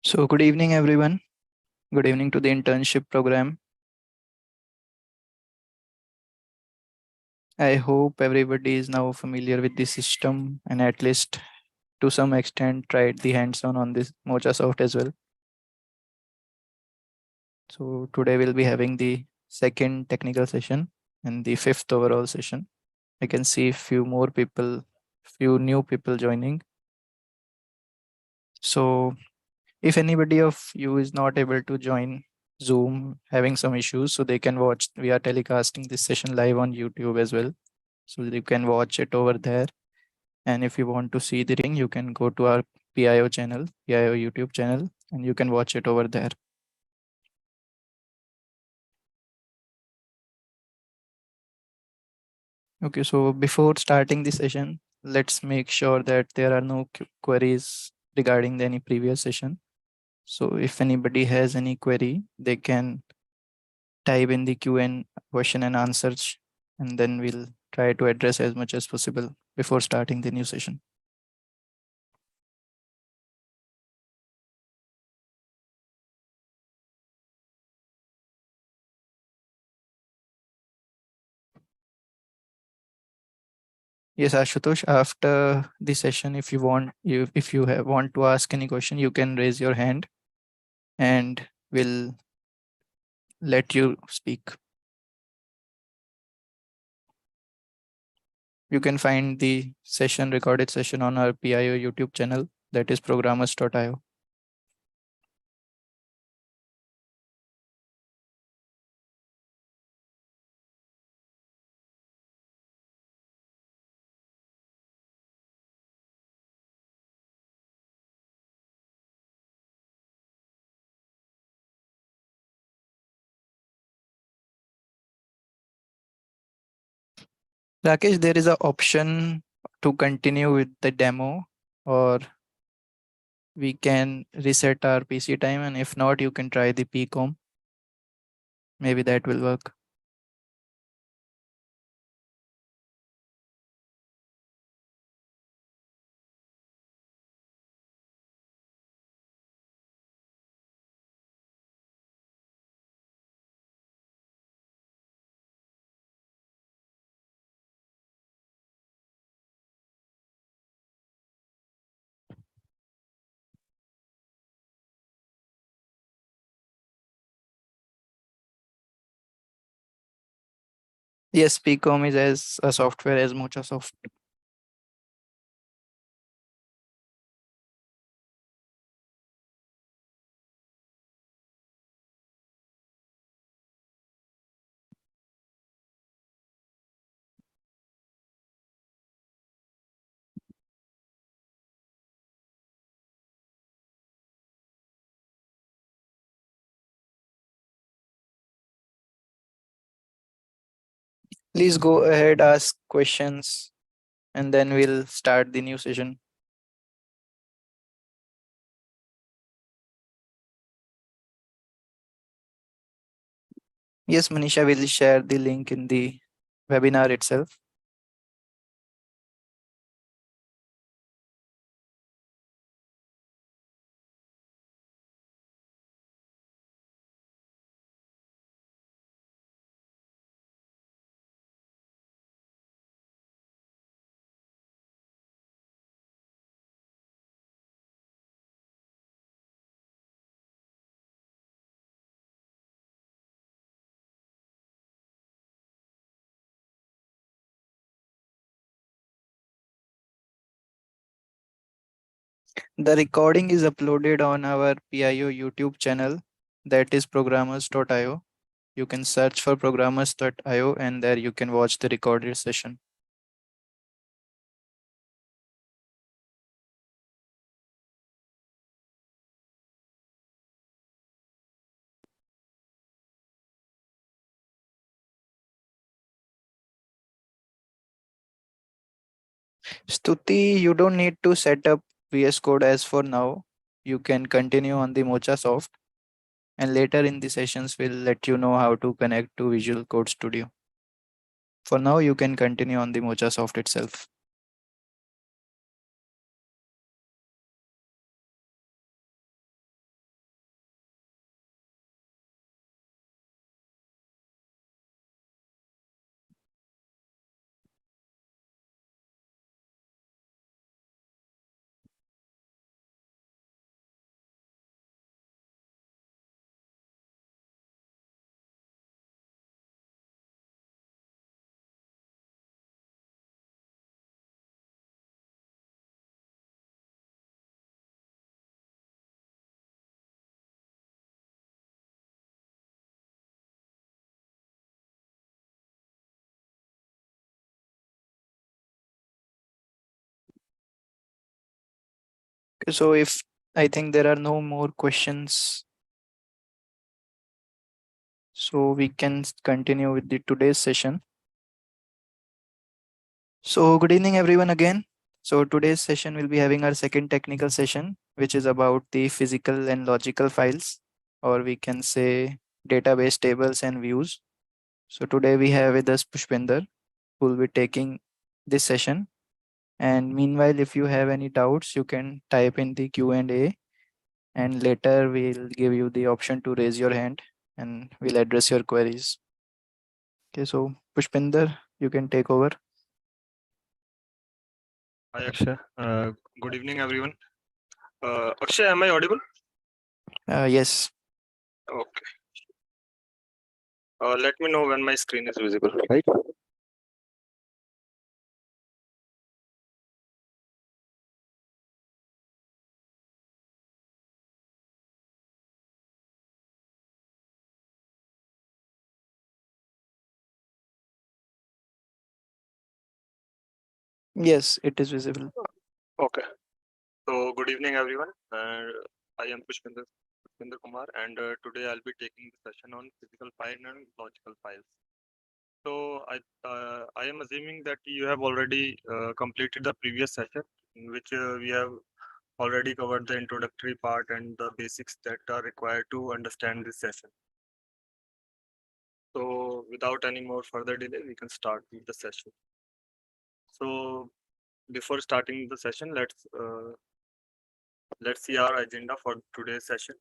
So, good evening, everyone. Good evening to the internship program. I hope everybody is now familiar with the system and at least to some extent tried the hands on this Mochasoft as well. So, today we'll be having the second technical session and the fifth overall session. I can see few new people joining. So, if anybody of you is not able to join Zoom, having some issues, so they can watch. We are telecasting this session live on YouTube as well. So you can watch it over there. And if you want to see the recording, you can go to our PIO channel, PIO YouTube channel, and you can watch it over there. Okay, so before starting the session, let's make sure that there are no queries regarding any previous session. So if anybody has any query, they can type in the Q&A question and answers, and then we'll try to address as much as possible before starting the new session. Yes, Ashutosh, after the session, if you want to ask any question, you can raise your hand and we'll let you speak. You can find the recorded session on our PIO YouTube channel, that is programmers.io. Rakesh, there is an option to continue with the demo, or we can reset our PC time, and if not, you can try the PCOM. Maybe that will work. Yes, PCOM is as a software as Mochasoft. Please go ahead, ask questions, and then we'll start the new session. Yes, Manisha will share the link in the webinar itself. The recording is uploaded on our PIO YouTube channel, that is programmers.io. You can search for programmers.io and there you can watch the recorded session. Stuti, you don't need to set up VS Code as for now. You can continue on the Mochasoft, and later in the sessions we'll let you know how to connect to Visual Code Studio. For now, you can continue on the Mochasoft itself. So if I think there are no more questions, so we can continue with the today's session. So good evening everyone again. So today's session will be having our second technical session, which is about the physical and logical files, or we can say database tables and views. So today we have with us Pushpinder, who will be taking this session. And meanwhile, if you have any doubts, you can type in the Q&A, and later we'll give you the option to raise your hand and we'll address your queries. Okay, so Pushpinder, you can take over. Hi Akshay. Good evening, everyone. Akshay, am I audible? Yes. Okay. Let me know when my screen is visible. Right. Yes, it is visible. Okay. So good evening, everyone. I am Pushpinder Kumar, and today I'll be taking the session on physical file and logical files. So I am assuming that you have already completed the previous session, in which we have already covered the introductory part and the basics that are required to understand this session. So without any more further delay, we can start with the session. So before starting the session, let's see our agenda for today's session.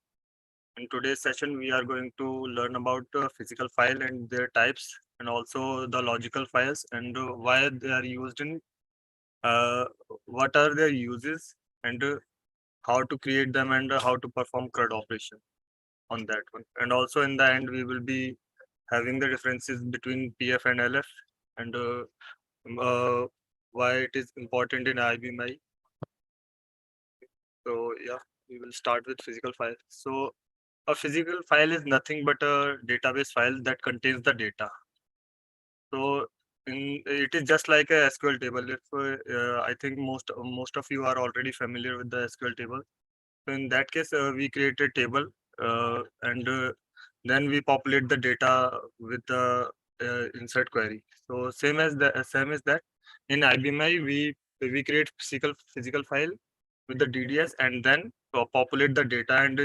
In today's session, we are going to learn about physical file and their types, and also the logical files and why they are used in uh, what are their uses, and how to create them, and how to perform CRUD operation on that one. And also in the end, we will be having the differences between PF and LF, and why it is important in IBMI. So yeah, we will start with physical file. So a physical file is nothing but a database file that contains the data. So it is just like a SQL table. If I think most of you are already familiar with the SQL table. So in that case, we create a table, and then we populate the data with the insert query. So same as that. In IBMI, we create physical file with the DDS, and then populate the data and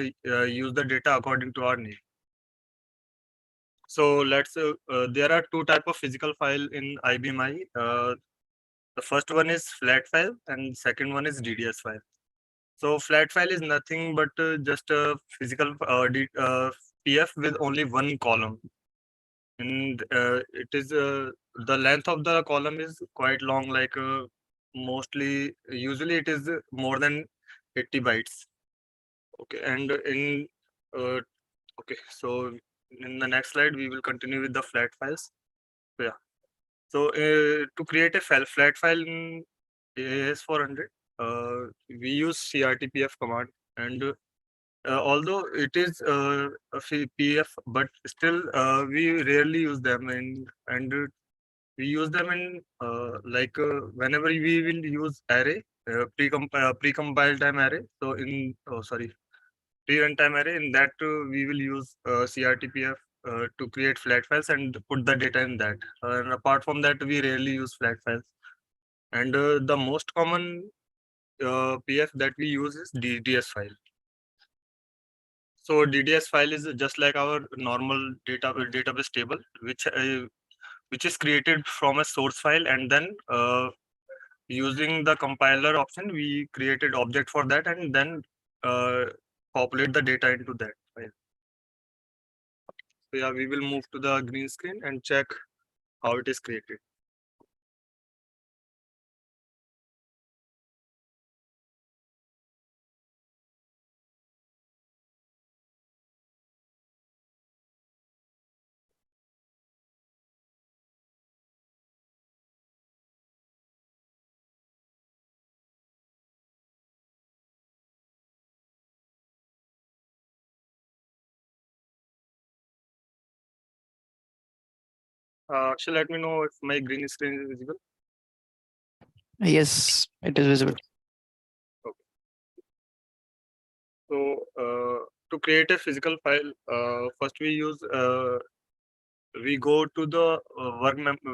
use the data according to our need. So there are two type of physical file in IBMI. The first one is flat file, and second one is DDS file. So flat file is nothing but just a physical PF with only one column, and it is the length of the column is quite long, like usually it is more than 80 bytes. Okay, and in uh, okay, so in the next slide we will continue with the flat files. So, yeah, so to create a flat file in AS400, we use CRTPF command, and although it is a PF, but still we rarely use them, and we use them in whenever we will use array, precompile time array. So in sorry, pre-runtime array, in that we will use CRTPF to create flat files and put the data in that. And apart from that, we rarely use flat files. And the most common PF that we use is DDS file. So DDS file is just like our normal database table, which is created from a source file, and then using the compiler option, we created object for that, and then uh, populate the data into that file. So yeah, we will move to the green screen and check how it is created. Actually, let me know if my green screen is visible. Yes, it is visible. Okay. So to create a physical file, first we go to the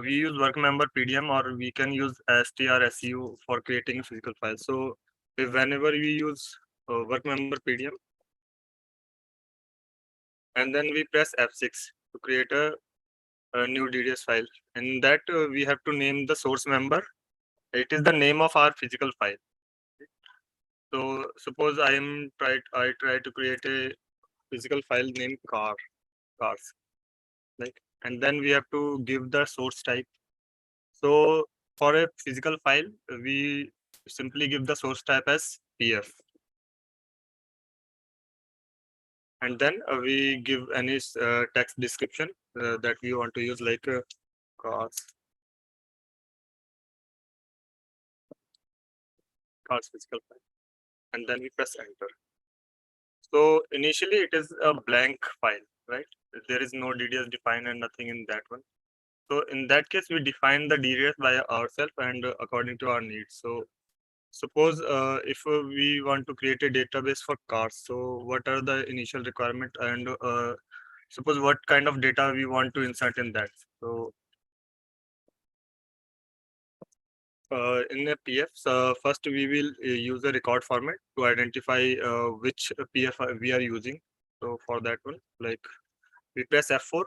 we use work member PDM, or we can use strsu for creating a physical file. So whenever we use work member PDM, and then we press F6 to create a new DDS file. In that we have to name the source member. It is the name of our physical file. So suppose I try to create a physical file named cars, like, and then we have to give the source type. So for a physical file, we simply give the source type as PF, and then we give any text description that we want to use, like cars physical file, and then we press enter. So initially it is a blank file, right? There is no DDS defined and nothing in that one. So in that case, we define the DDS by ourselves and according to our needs. So suppose if we want to create a database for cars, so what are the initial requirement, and suppose what kind of data we want to insert in that. So in a PF, first we will use a record format to identify which PF we are using. So for that one, like, we press F4,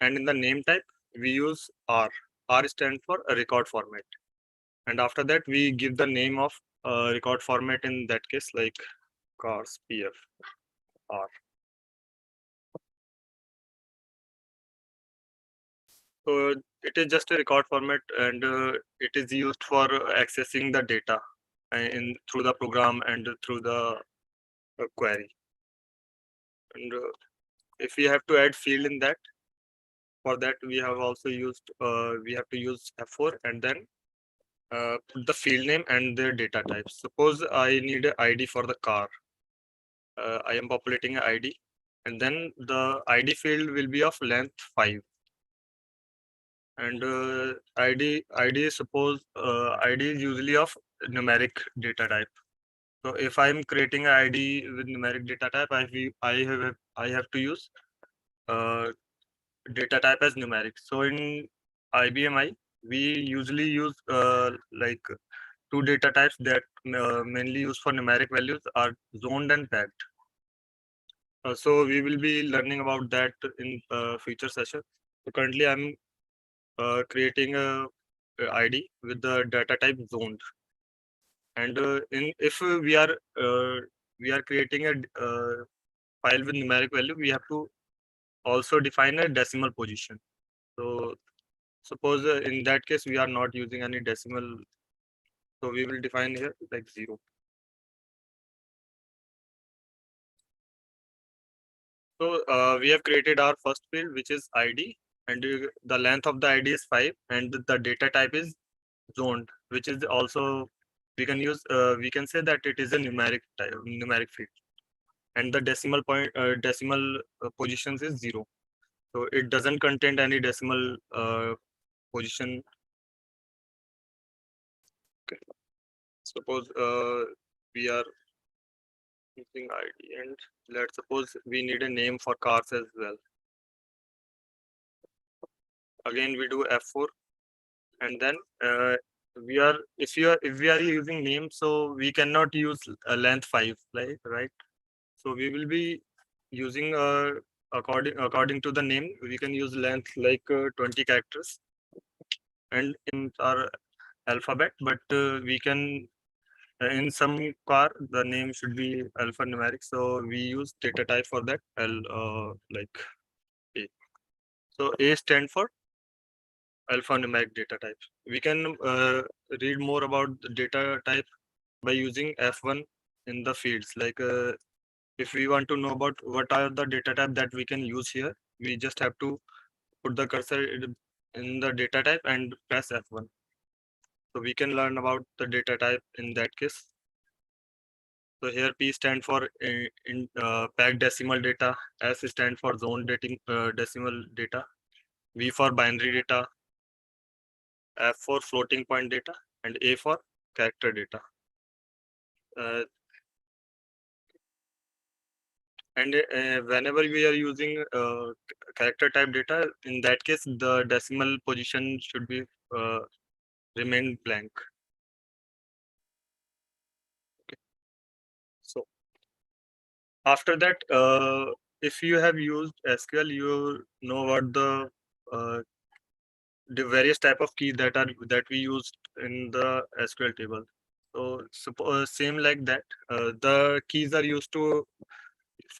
and in the name type we use R. R stands for a record format, and after that we give the name of record format, in that case like cars PF R. So it is just a record format, and it is used for accessing the data in through the program and through the query. And if we have to add field in that, for that we have also used we have to use F4, and then put the field name and their data type. Suppose I need an ID for the car. I am populating an ID, and then the ID field will be of length 5. And ID suppose ID is usually of numeric data type. So if I'm creating an ID with numeric data type, I have to use uh, data type as numeric. So in IBMI, we usually use like two data types that mainly used for numeric values are zoned and packed. So we will be learning about that in future session. So currently I'm creating a ID with the data type zoned, and in if we are creating a file with numeric value, we have to also define a decimal position. So suppose in that case we are not using any decimal, so we will define here like 0. So we have created our first field, which is ID, and the length of the ID is 5, and the data type is zoned, which is also we can say that it is a numeric field, and the decimal positions is 0. So it doesn't contain any decimal position. Okay. Suppose we are using ID, and let's suppose we need a name for cars as well. Again, we do F4, and then if we are using name, so we cannot use length 5, right? So we will be using according to the name, we can use length like 20 characters, and in our alphabet, but we can in some car the name should be alphanumeric, so we use data type for that, like A. So A stand for alphanumeric data type. We can read more about the data type by using F1 in the fields. Like if we want to know about what are the data type that we can use here, we just have to put the cursor in the data type and press F1. So we can learn about the data type in that case. So here P stand for packed decimal data, S stand for zone decimal data, V for binary data, F for floating point data, and A for character data. Uh, And whenever we are using character type data, in that case, the decimal position should be remain blank. Okay. So after that, if you have used SQL, you know what the various type of key that we used in the SQL table. So same like that, the keys are used to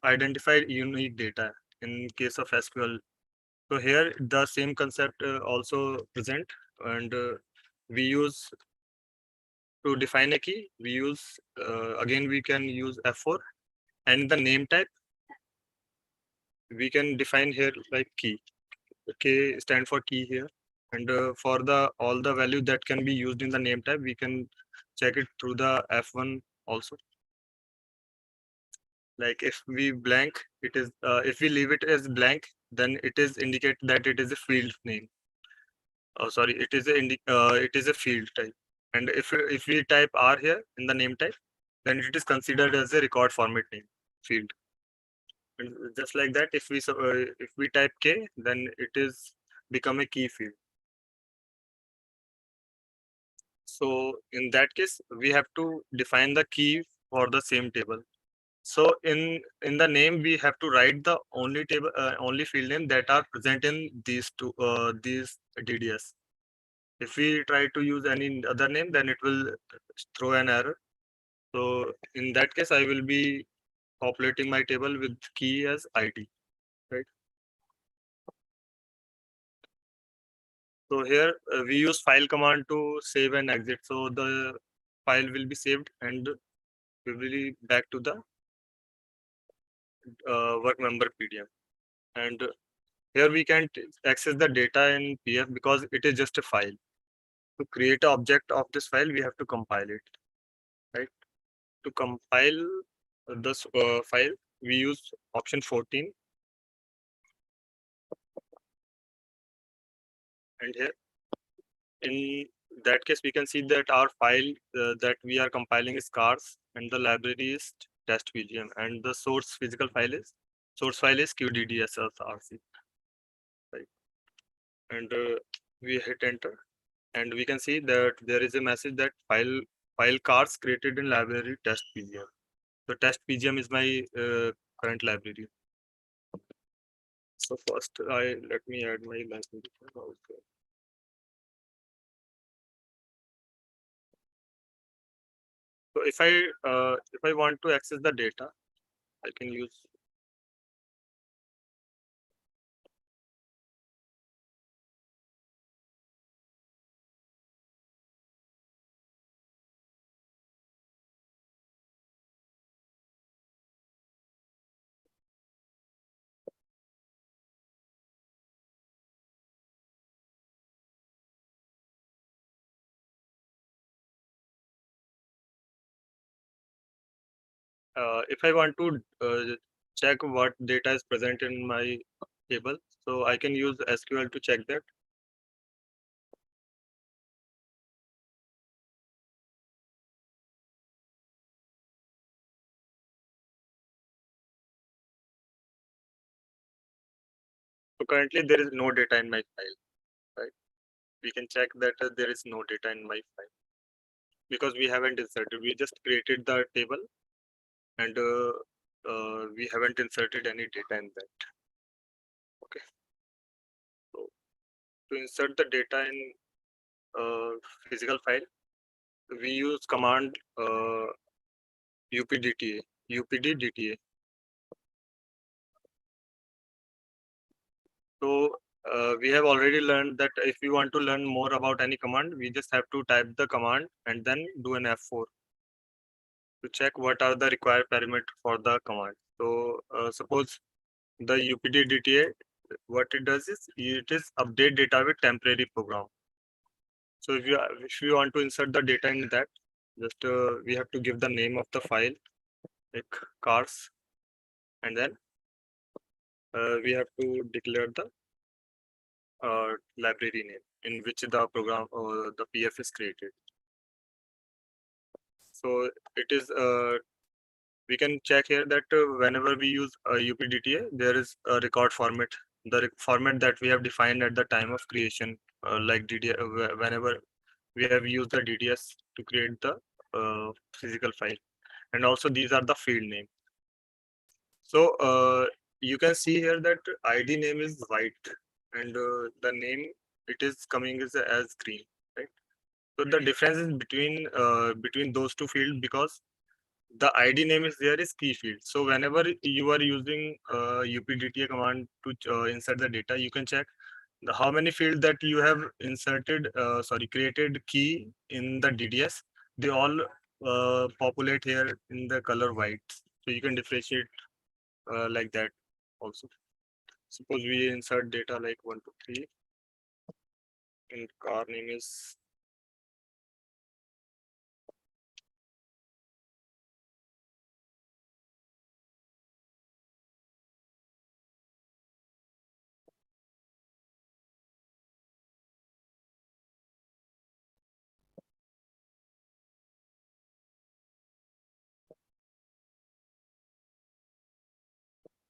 identify unique data in case of SQL. So here the same concept also present, and we use to define a key. We use again we can use F4, and the name type we can define here like key. K stand for key here, and for the all the value that can be used in the name type, we can check it through the F1 also. Like if we blank, it is if we leave it as blank, then it is indicate that it is a field name. Oh, sorry, it is a field type. And if we type R here in the name type, then it is considered as a record format name field. And just like that, if we type K, then it is become a key field. So in that case, we have to define the key for the same table. So in the name, we have to write the only field name that are present in these DDS. If we try to use any other name, then it will throw an error. So in that case, I will be populating my table with key as ID, right? So here we use file command to save and exit. So the file will be saved and we will be back to the work member PDM. And here we can access the data in PF because it is just a file. To create an object of this file, we have to compile it, right? To compile this file, we use option 14. And here, in that case, we can see that our file that we are compiling is cars and the library is test PGM and the source file is QDDSRC, right? And we hit enter and we can see that there is a message that file cars created in library test PGM. So test PGM is my current library. So first let me add my library. Okay. So if I want to access the data, I can use if I want to check what data is present in my table, so I can use SQL to check that. So currently there is no data in my file, right? We can check that there is no data in my file because we haven't inserted. We just created the table and we haven't inserted any data in that. Okay. So to insert the data in physical file, we use command updta. So we have already learned that if you want to learn more about any command, we just have to type the command and then do an F4 to check what are the required parameters for the command. So suppose the updata, what it does is it is update data with temporary program. So if you want to insert the data in that, just we have to give the name of the file like cars, and then we have to declare the library name in which the program or the PF is created. So it is we can check here that whenever we use UPDTA, there is a record format, the format that we have defined at the time of creation, like whenever we have used the DDS to create the physical file, and also these are the field name. So you can see here that ID name is white, and the name it is coming as green, right? So the difference is between those two fields, because the ID name is there is key field. So whenever you are using UPDTA command to insert the data, you can check how many fields that you have created key in the DDS. They all populate here in the color white. So you can differentiate like that also. Suppose we insert data like 1, 2, 3, and car name is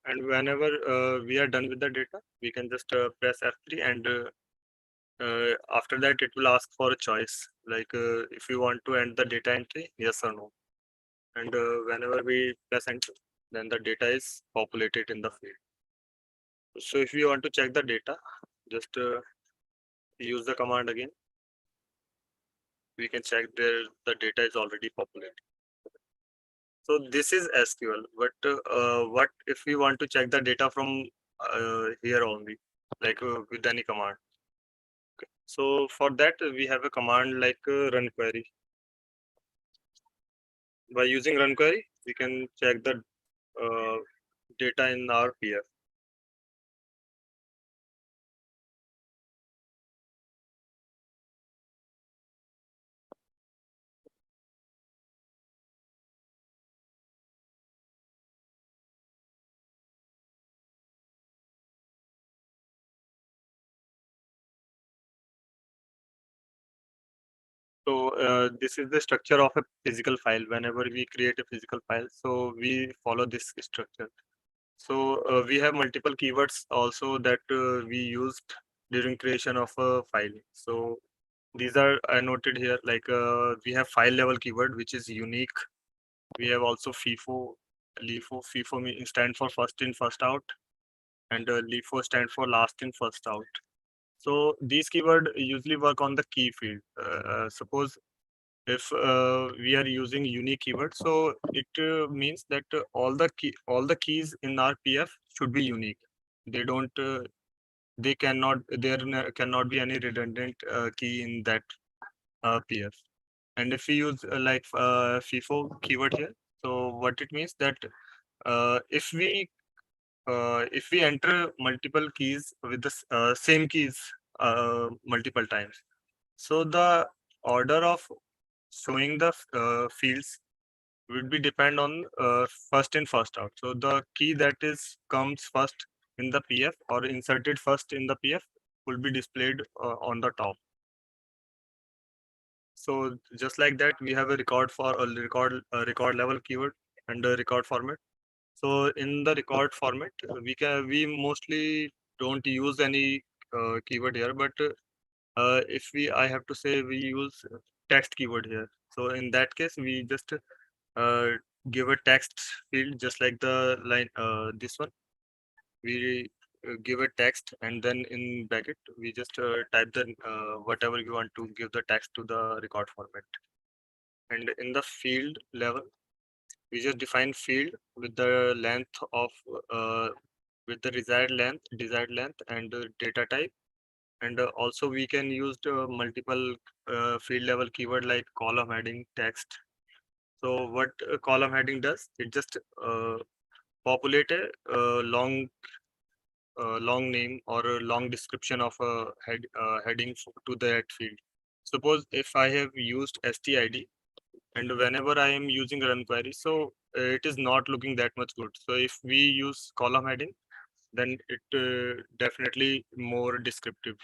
and whenever we are done with the data, we can just press F3, and after that it will ask for a choice, like if you want to end the data entry, yes or no. And whenever we press enter, then the data is populated in the field. So if you want to check the data, just use the command again. We can check the data is already populated. So this is SQL, but what if we want to check the data from here only, like with any command? Okay. So for that we have a command like run query. By using run query, we can check the uh, data in our PF. So this is the structure of a physical file. Whenever we create a physical file, so we follow this structure. So we have multiple keywords also that we used during creation of a file. So these are noted here, like we have file level keyword, which is unique. We have also FIFO. FIFO stand for first in, first out, and LIFO stand for last in, first out. So these keyword usually work on the key field. Suppose if we are using unique keyword, so it means that all the keys in our PF should be unique. They don't they cannot cannot be any redundant key in that PF. And if we use FIFO keyword here, so what it means that uh, if we if we enter multiple keys with the same keys multiple times, so the order of showing the fields would be depend on first in, first out. So the key that is comes first in the PF or inserted first in the PF will be displayed on the top. So just like that, we have a record for a record level keyword and a record format. So in the record format, we mostly don't use any keyword here, but if I have to say, we use text keyword here. So in that case, we just uh, give a text field, just like the line this one. We give a text, and then in bracket we just type the whatever you want to give the text to the record format. And in the field level, we just define field with the length of with the desired length, and data type. And also we can use multiple field level keyword like column heading, text. So what column heading does, it just populate a long name or a long description of a heading to that field. Suppose if I have used stid, and whenever I am using run query, so it is not looking that much good. So if we use column heading, then it definitely more descriptive,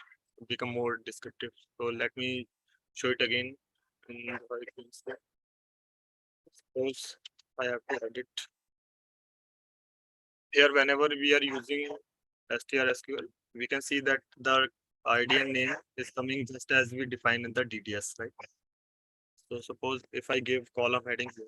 become more descriptive. So let me show it again in the right place there. Suppose I have to edit here. Whenever we are using STRSQL, we can see that the ID and name is coming just as we define in the DDS, right? So suppose if I give column heading here,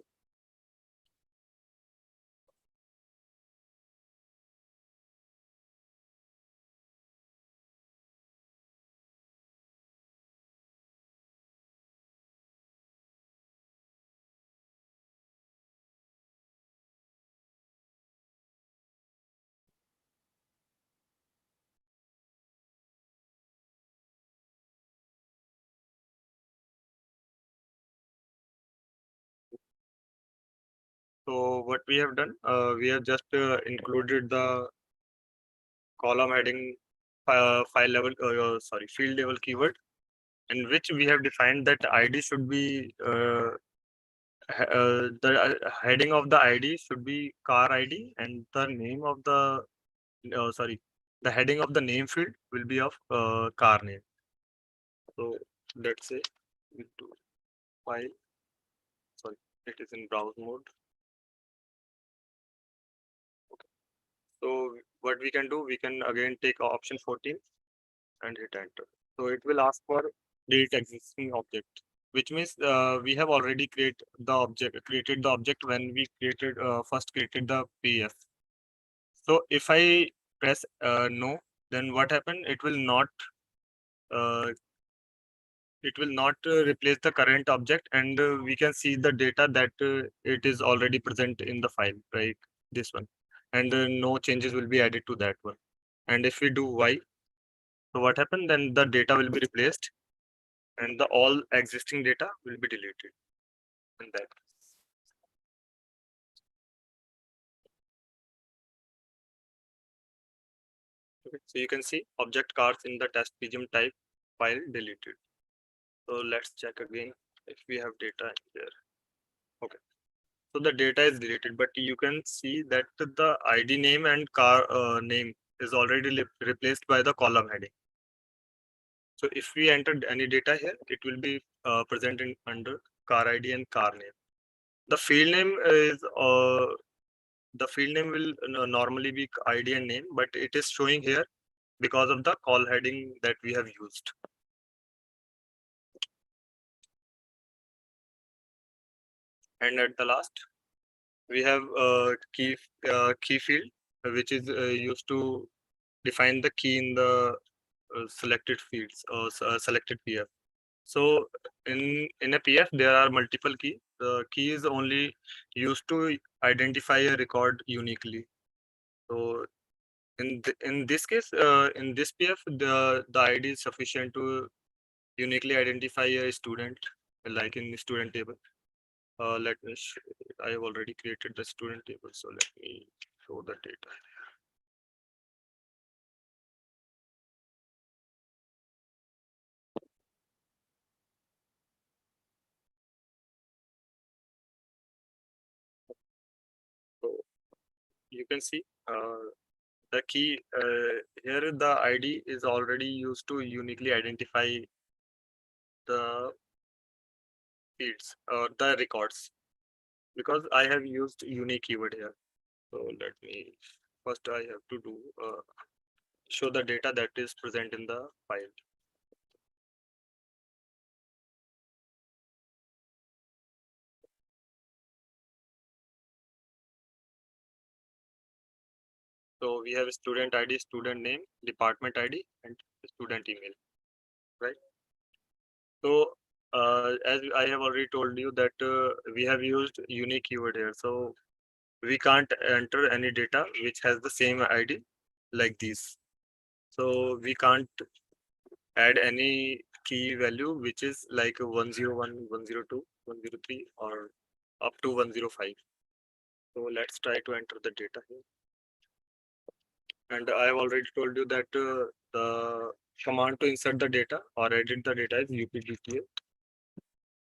so what we have done, we have just included the column heading file level, sorry, field level keyword, in which we have defined that ID should be the heading of the ID should be car ID, and the name of the sorry, the heading of the name field will be of car name. So let's say into file, sorry, it is in browse mode. Okay. So what we can do, we can again take option 14 and hit enter. So it will ask for delete existing object, which means we have already created the object when we first created the PF. So if I press no, then what happened? Uh, it will not replace the current object, and we can see the data that it is already present in the file, like this one, and no changes will be added to that one. And if we do Y, so what happened? Then the data will be replaced, and the all existing data will be deleted in that. Okay. So you can see object cars in the test PGM type file deleted. So let's check again if we have data here. Okay. So the data is deleted, but you can see that the ID name and car name is already replaced by the column heading. So if we entered any data here, it will be present in under car ID and car name. The field name is the field name will normally be ID and name, but it is showing here because of the call heading that we have used. And at the last, we have key field, which is used to define the key in the selected fields or selected PF. So in a PF, there are multiple keys. The key is only used to identify a record uniquely. So in this case, in this PF, the ID is sufficient to uniquely identify a student, like in the student table. Let me I have already created the student table, so let me show the data. So you can see the key here, the ID is already used to uniquely identify the fields or the records, because I have used unique keyword here. So let me first I have to do show the data that is present in the file. So we have student ID, student name, department ID, and student email, right? So as I have already told you that we have used unique keyword here, so we can't enter any data which has the same ID like this. So we can't add any key value which is like 101, 102, 103, or up to 105. So let's try to enter the data here. And I have already told you that the command to insert the data or edit the data is updta,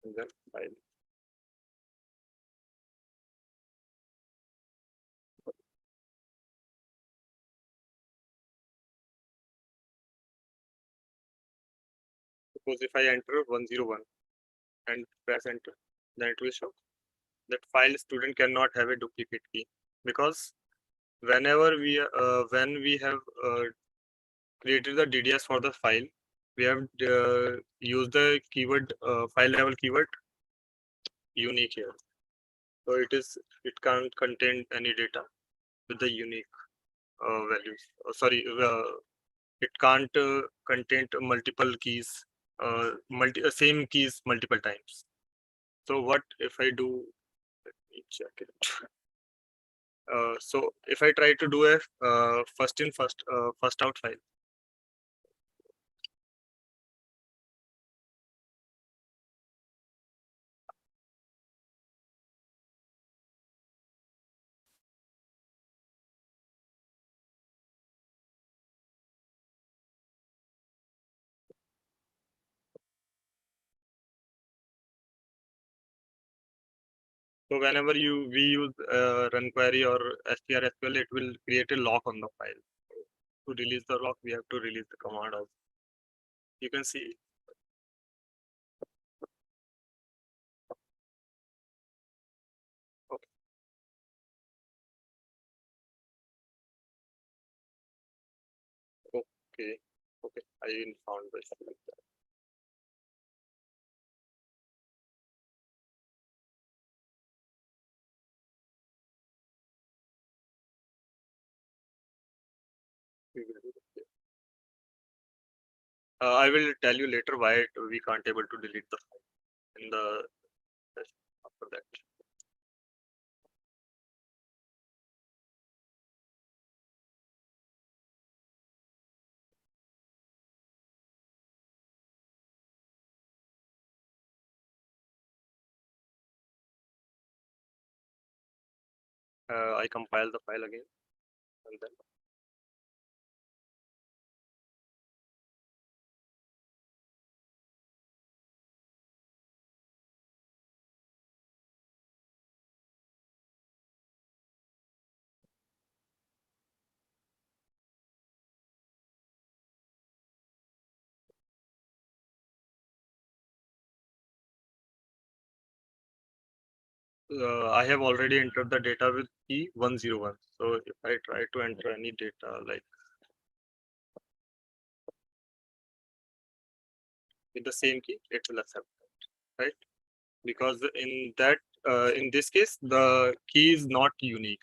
and then file. Suppose if I enter 101 and press enter, then it will show. that file student cannot have a duplicate key, because whenever when we have created the DDS for the file, we have used the keyword file level keyword unique here. So it can't contain any data with the unique values. It can't contain multiple keys, same keys multiple times. So what if I do? Let me check it. So if I try to do a first in first out file. So whenever we use run query or strSQL, it will create a lock on the file. To release the lock, we have to release the command also. You can see. Okay. Okay. Okay. I found this. I will tell you later why we can't able to delete the file in the session after that. I compile the file again and then I have already entered the data with key 101. So if I try to enter any data like with the same key, it will accept that, right? Because in this case, the key is not unique.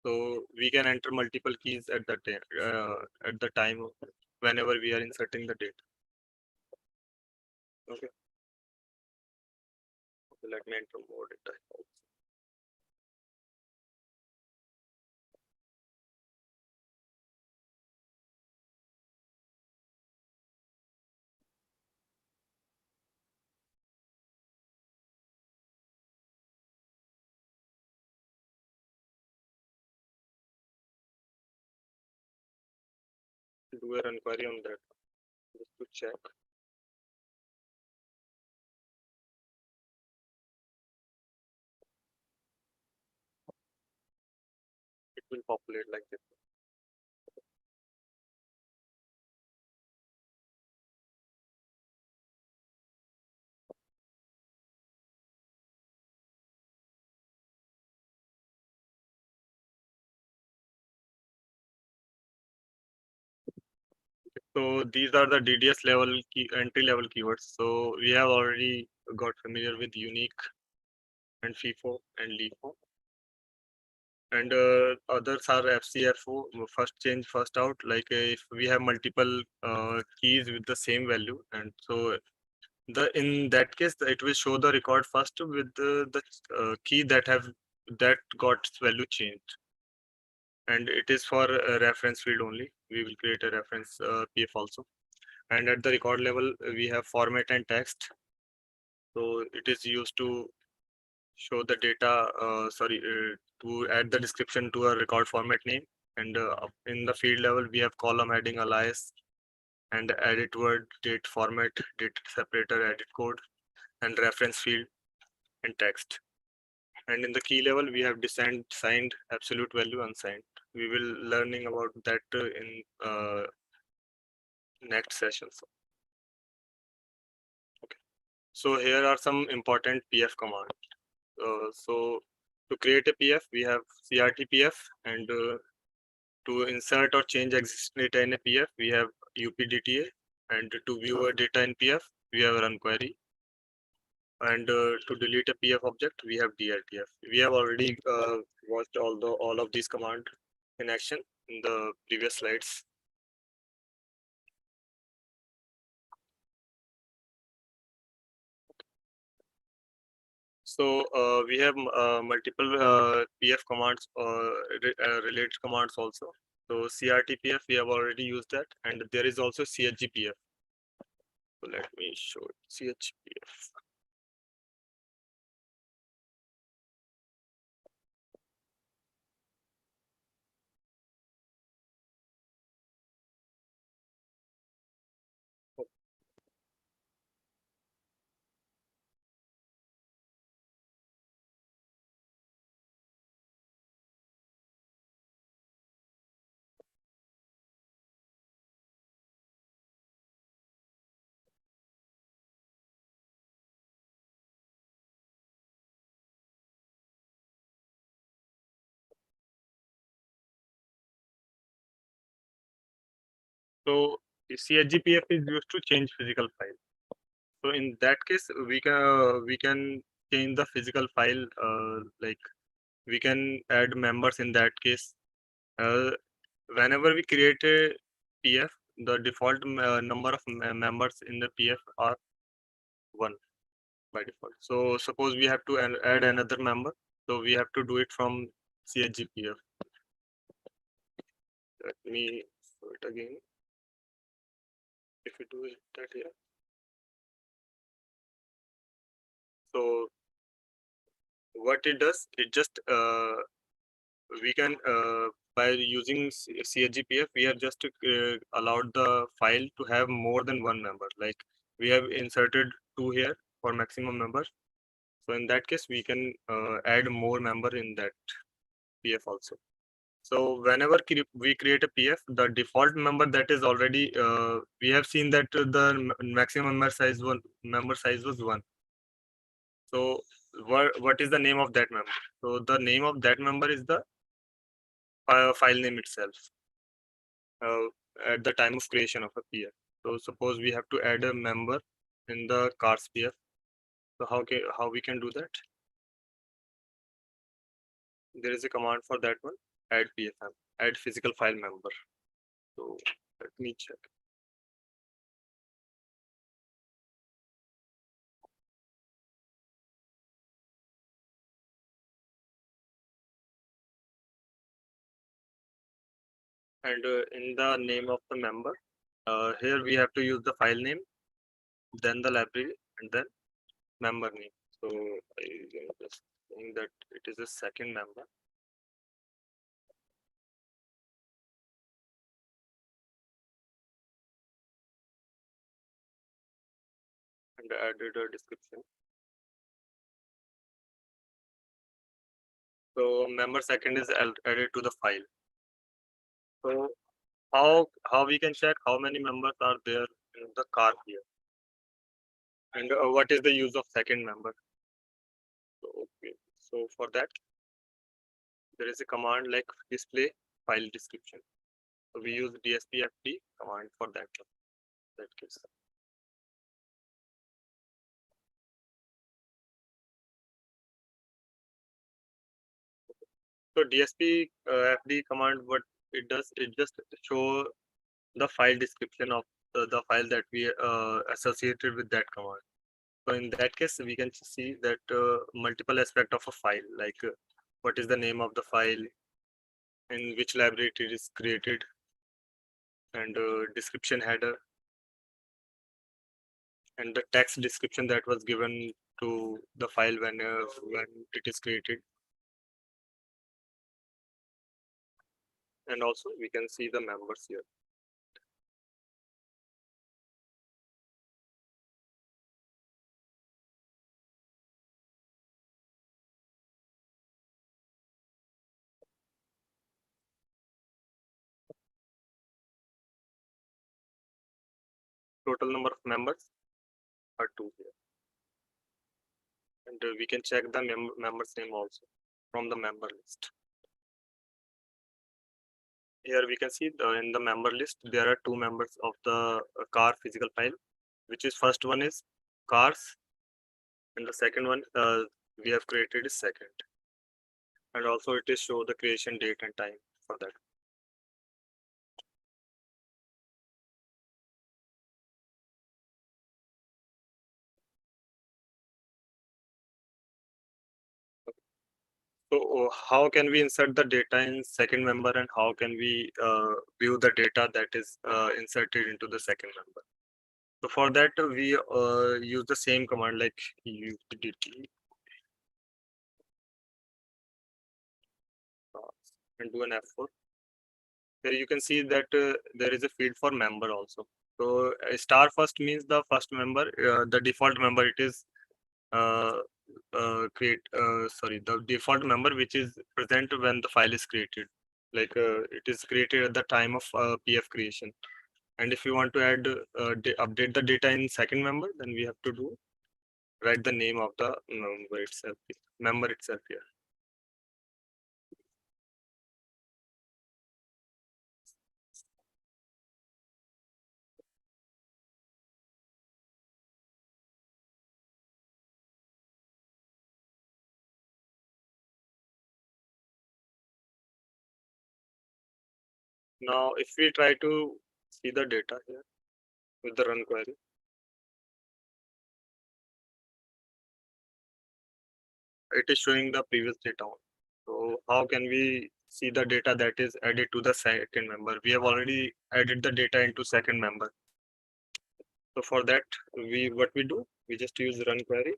So we can enter multiple keys at the time whenever we are inserting the data. Okay. So let me enter more data. Do a run query on that just to check. It will populate like this. So these are the DDS level entry level keywords. So we have already got familiar with unique and FIFO and LIFO. And others are FCFO, first change, first out. Like if we have multiple keys with the same value, and so in that case, it will show the record first with the key that got its value changed. And it is for a reference field only. We will create a reference PF also. And at the record level, we have format and text. So it is used to show the data, to add the description to a record format name. And in the field level, we have column heading alias and edit word, date format, date separator, edit code, and reference field and text. And in the key level, we have signed, absolute value, unsigned. We will learning about that in next sessions. Okay. So here are some important PF commands. So to create a PF, we have CRTPF, and to insert or change existing data in a PF, we have UPDTA, and to view a data in PF, we have run query, and to delete a PF object, we have DLTF. We have already watched all of these commands in action in the previous slides. So we have multiple PF commands related commands also. So CRTPF, we have already used that, and there is also CHGPF. So let me show it. CHGPF. So CHGPF is used to change physical file. So in that case, we can change the physical file. Like we can add members in that case. Uh, Whenever we create a PF, the default number of members in the PF are 1 by default. So suppose we have to add another member, so we have to do it from CHGPF. Let me show it again. If we do it that here, so what it does, it just we can by using CHGPF, we have just allowed the file to have more than one member. Like we have inserted 2 here for maximum members. So in that case, we can add more member in that PF also. So whenever we create a PF, the default member that is already we have seen that the maximum member size was 1. So what is the name of that member? So the name of that member is the file name itself uh, at the time of creation of a PF. So suppose we have to add a member in the cars PF. So how we can do that? There is a command for that one. Add PFM, add physical file member. So let me check. And in the name of the member, here we have to use the file name, then the library, and then member name. So I am just saying that it is a second member. And added a description. So member second is added to the file. So how we can check how many members are there in the car here, and what is the use of second member? So okay, so for that there is a command like display file description. So we use DSPFD command for that case. So DSP FD command, what it does, it just show the file description of the file that we associated with that command. So in that case, we can see that multiple aspect of a file, like what is the name of the file, in which library it is created, and description header, and the text description that was given to the file when it is created. And also we can see the members here. Total number of members are 2 here. and we can check the member's name also from the member list. Here we can see in the member list there are two members of the car physical file, which is first one is cars, and the second one we have created is second, and also it is show the creation date and time for that. So how can we insert the data in second member, and how can we view the data that is inserted into the second member? So for that we use the same command like utility and do an F4. Here you can see that there is a field for member also. So star first means the first member, the default member it is the default member which is present when the file is created, like it is created at the time of PF creation. And if you want to add update the data in second member, then we have to do write the name of the member itself here. Now if we try to see the data here with the run query, it is showing the previous data on. So how can we see the data that is added to the second member? We have already added the data into second member. So for that, what we do, we just use run query.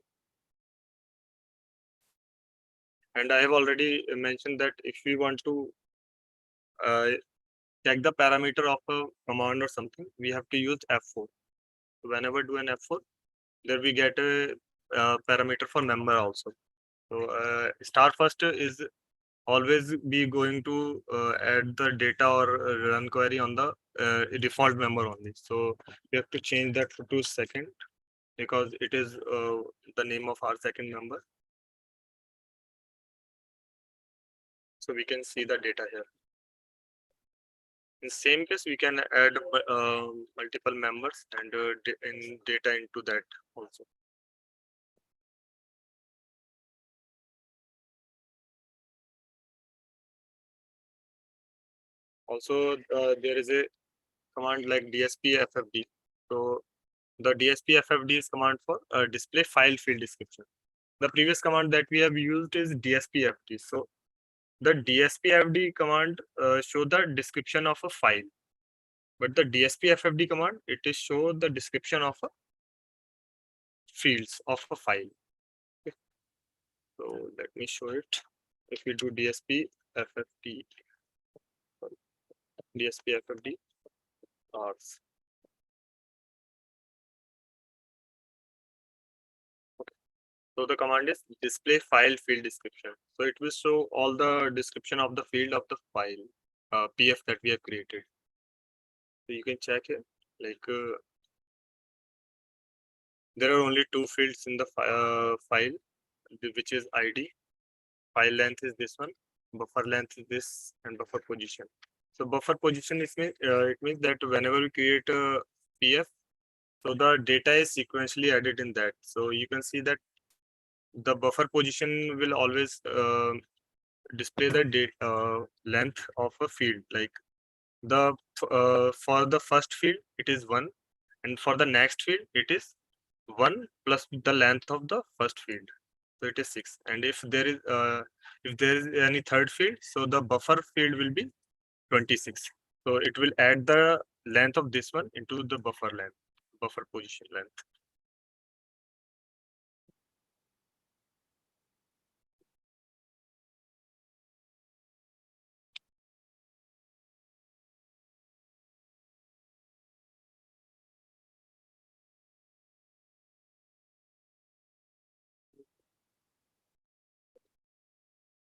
And I have already mentioned that if we want to check the parameter of a command or something, we have to use F4. So whenever do an F4, there we get a parameter for member also. So star first is always be going to add the data or run query on the default member only. So we have to change that to second, because it is the name of our second member. So we can see the data here. In same case, we can add multiple members and data into that also. Also, there is a command like DSP-FFD. So the DSP-FFD is command for display file field description. The previous command that we have used is DSP-FD. So the DSP-FD command show the description of a file, but the DSP-FFD command, it is show the description of a fields of a file. Okay. So let me show it. If we do DSP-FFD, DSP-FFD args. So the command is display file field description. So it will show all the description of the field of the file PF that we have created. So you can check here, like there are only two fields in the file, which is ID. File length is this one, buffer length is this, and buffer position. So buffer position is it means that whenever we create a PF, so the data is sequentially added in that. So you can see that the buffer position will always display the date length of a field. Like the for the first field it is 1, and for the next field it is 1 plus the length of the first field, so it is 6. And if there is any third field, so the buffer field will be 26. So it will add the length of this one into the buffer position length.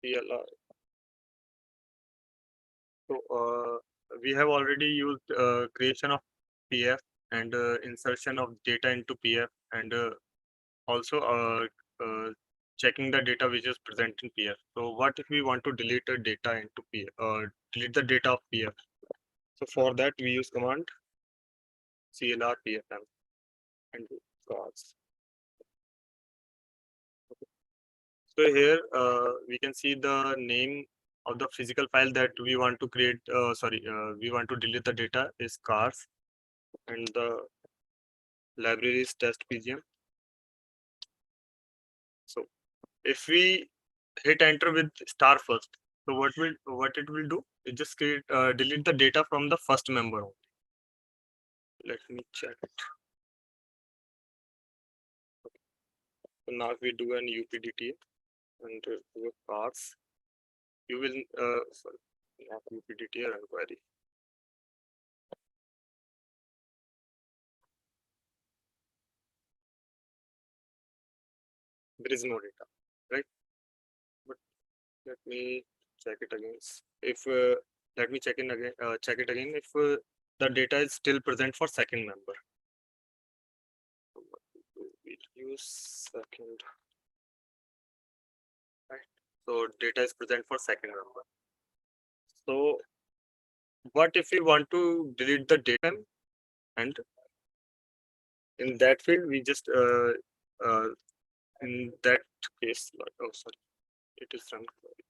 PLR. So we have already used creation of PF and insertion of data into PF, and also checking the data which is present in PF. So what if we want to delete the data into PF, delete the data of PF? So for that we use command clr pfm and do cars. So here we can see the name of the physical file that we want to create. We want to delete the data is cars, and the library is test pgm. So if we hit enter with star first, so what it will do? It just delete the data from the first member only. Let me check it. So now if we do an updta and do cars, you will sorry, not updta run query. There is no data, right? But let me check it again. If let me check it again if the data is still present for second member. We'll use second, right? So data is present for second member. So what if we want to delete the data, and in that field we just in that case, oh sorry, it is run query.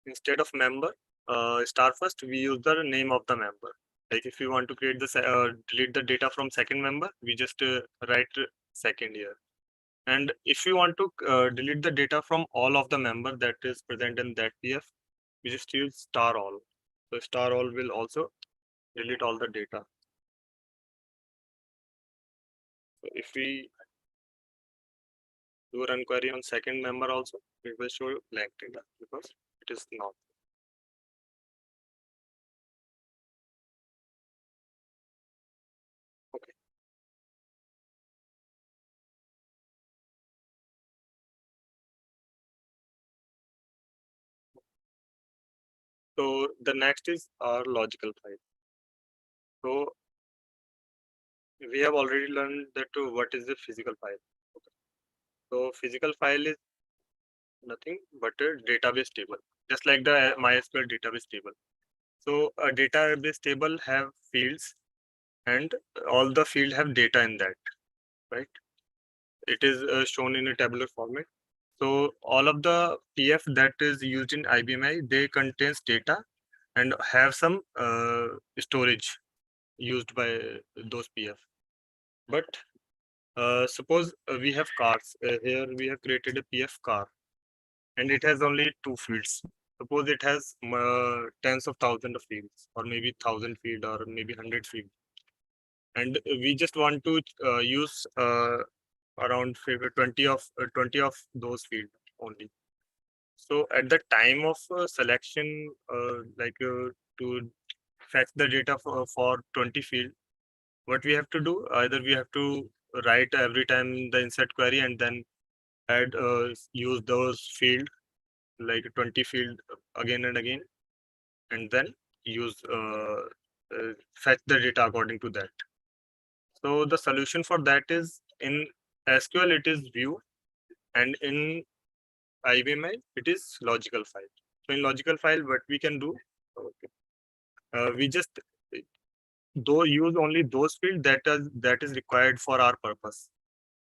Instead of member star first, we use the name of the member. Like if you want to create the delete the data from second member, we just write second here. And if you want to delete the data from all of the member that is present in that PF, we just use star all. So star all will also delete all the data. So if we do run query on second member also, it will show blank data because it is not. Okay. So the next is our logical file. So we have already learned that what is the physical file. Okay. So physical file is nothing but a database table, just like the MySQL database table. So a database table have fields, and all the field have data in that, right? It is shown in a tabular format. So all of the PF that is used in IBMI, they contains data and have some storage used by those PF. But suppose we have cars. Here we have created a PF car, and it has only two fields. Suppose it has tens of thousands of fields, or maybe 1,000 field, or maybe 100 field, and we just want to use around 20 of those field only. So at the time of selection, to fetch the data for 20 field, what we have to do, either we have to write every time the insert query and then add use those field like 20 field again and again, and then use fetch the data according to that. So the solution for that is in SQL it is view, and in IBMI it is logical file. So in logical file, what we can do, okay, we just use only those fields that is required for our purpose.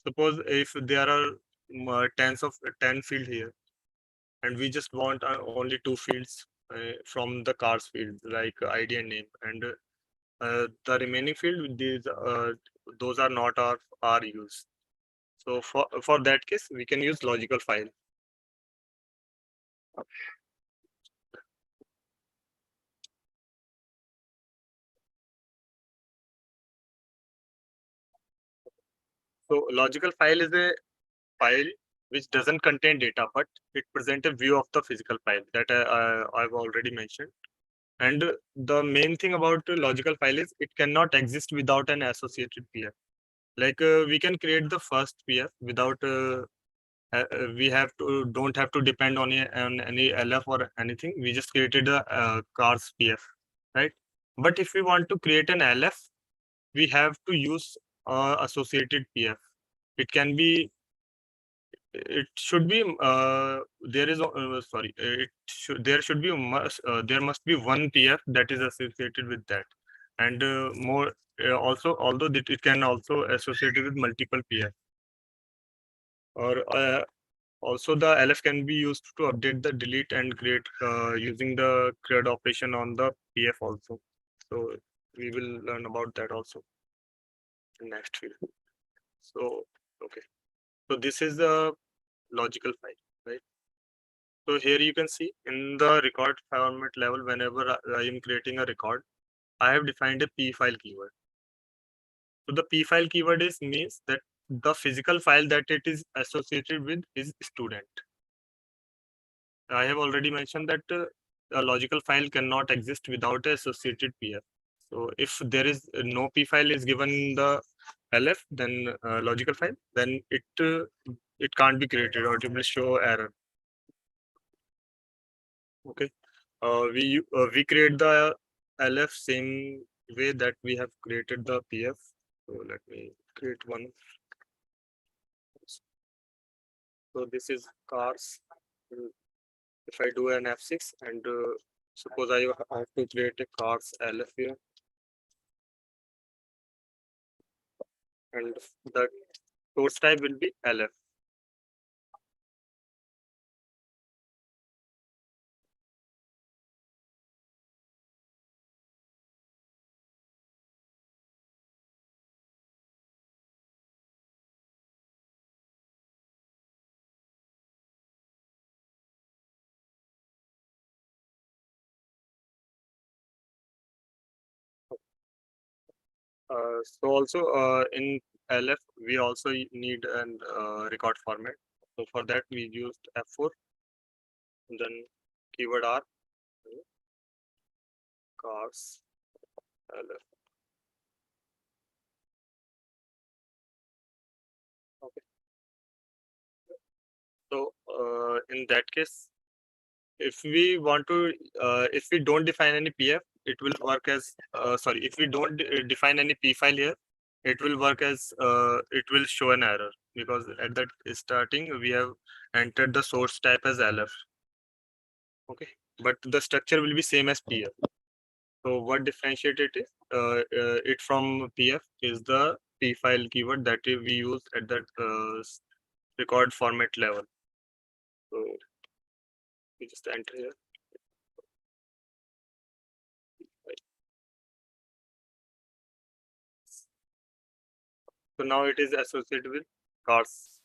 Suppose if there are tens of 10 field here, and we just want only two fields from the cars field, like ID and name, and the remaining field, those are not our use. So for that case, we can use logical file. So logical file is a file which doesn't contain data, but it presents a view of the physical file that I've already mentioned. And the main thing about logical file is it cannot exist without an associated PF. Like we can create the first PF without we don't have to depend on any LF or anything. We just created a cars PF, right? But if we want to create an LF, we have to use associated PF. It can be, it should be, there is, sorry, there must be one PF that is associated with that. And more, also, although it can also associated with multiple PF. Or also the LF can be used to update the delete and create using the CRUD operation on the PF also. So we will learn about that also in next video. So, okay. So this is the logical file, right? So here you can see in the record format level, whenever I am creating a record, I have defined a P file keyword. So the P file keyword is means that the physical file that it is associated with is student. I have already mentioned that a logical file cannot exist without a associated PF. So if there is no P file is given in the LF, then logical file, then it can't be created or it will show error. Okay. We create the LF same way that we have created the PF. So let me create one. So this is cars. If I do an F6 and suppose I have to create a cars LF here, and the source type will be LF. So also in LF we also need an record format. So for that we used F4, then keyword R, cars LF. Okay. So in that case, if we want to, if we don't define any PF, it will work as, sorry, if we don't define any P file here, it will work as, it will show an error because at that starting we have entered the source type as LF. Okay, but the structure will be same as PF. So what differentiate it is, it from PF is the P file keyword that we use at that record format level. So we just enter here. So now it is associated with cars.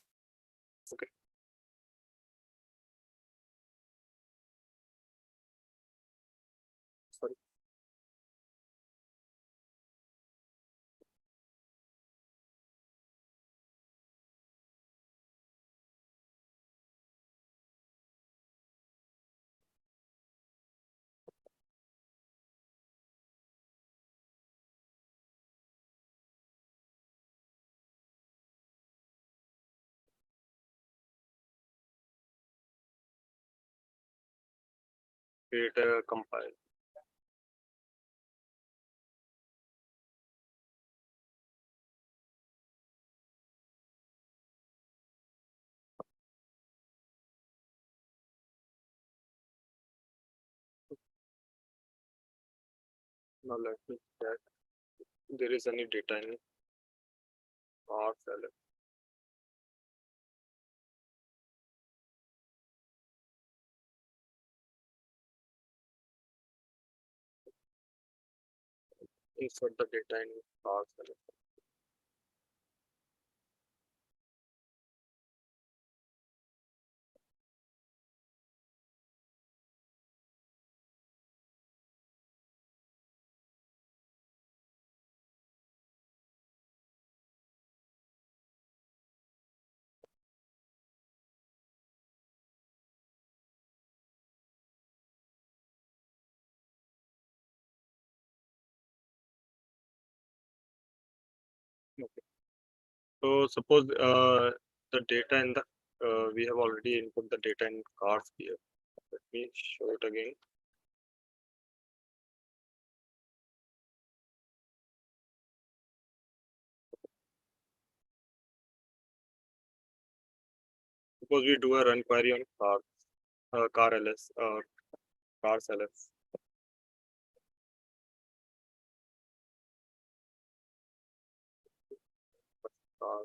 Okay. Sorry. Create a compile. Now let me check. There is any data in R cell. Insert the data in R cell. Okay. So suppose the data in the we have already input the data in cars here. Let me show it again. Suppose we do a run query on car ls cars ls. Car.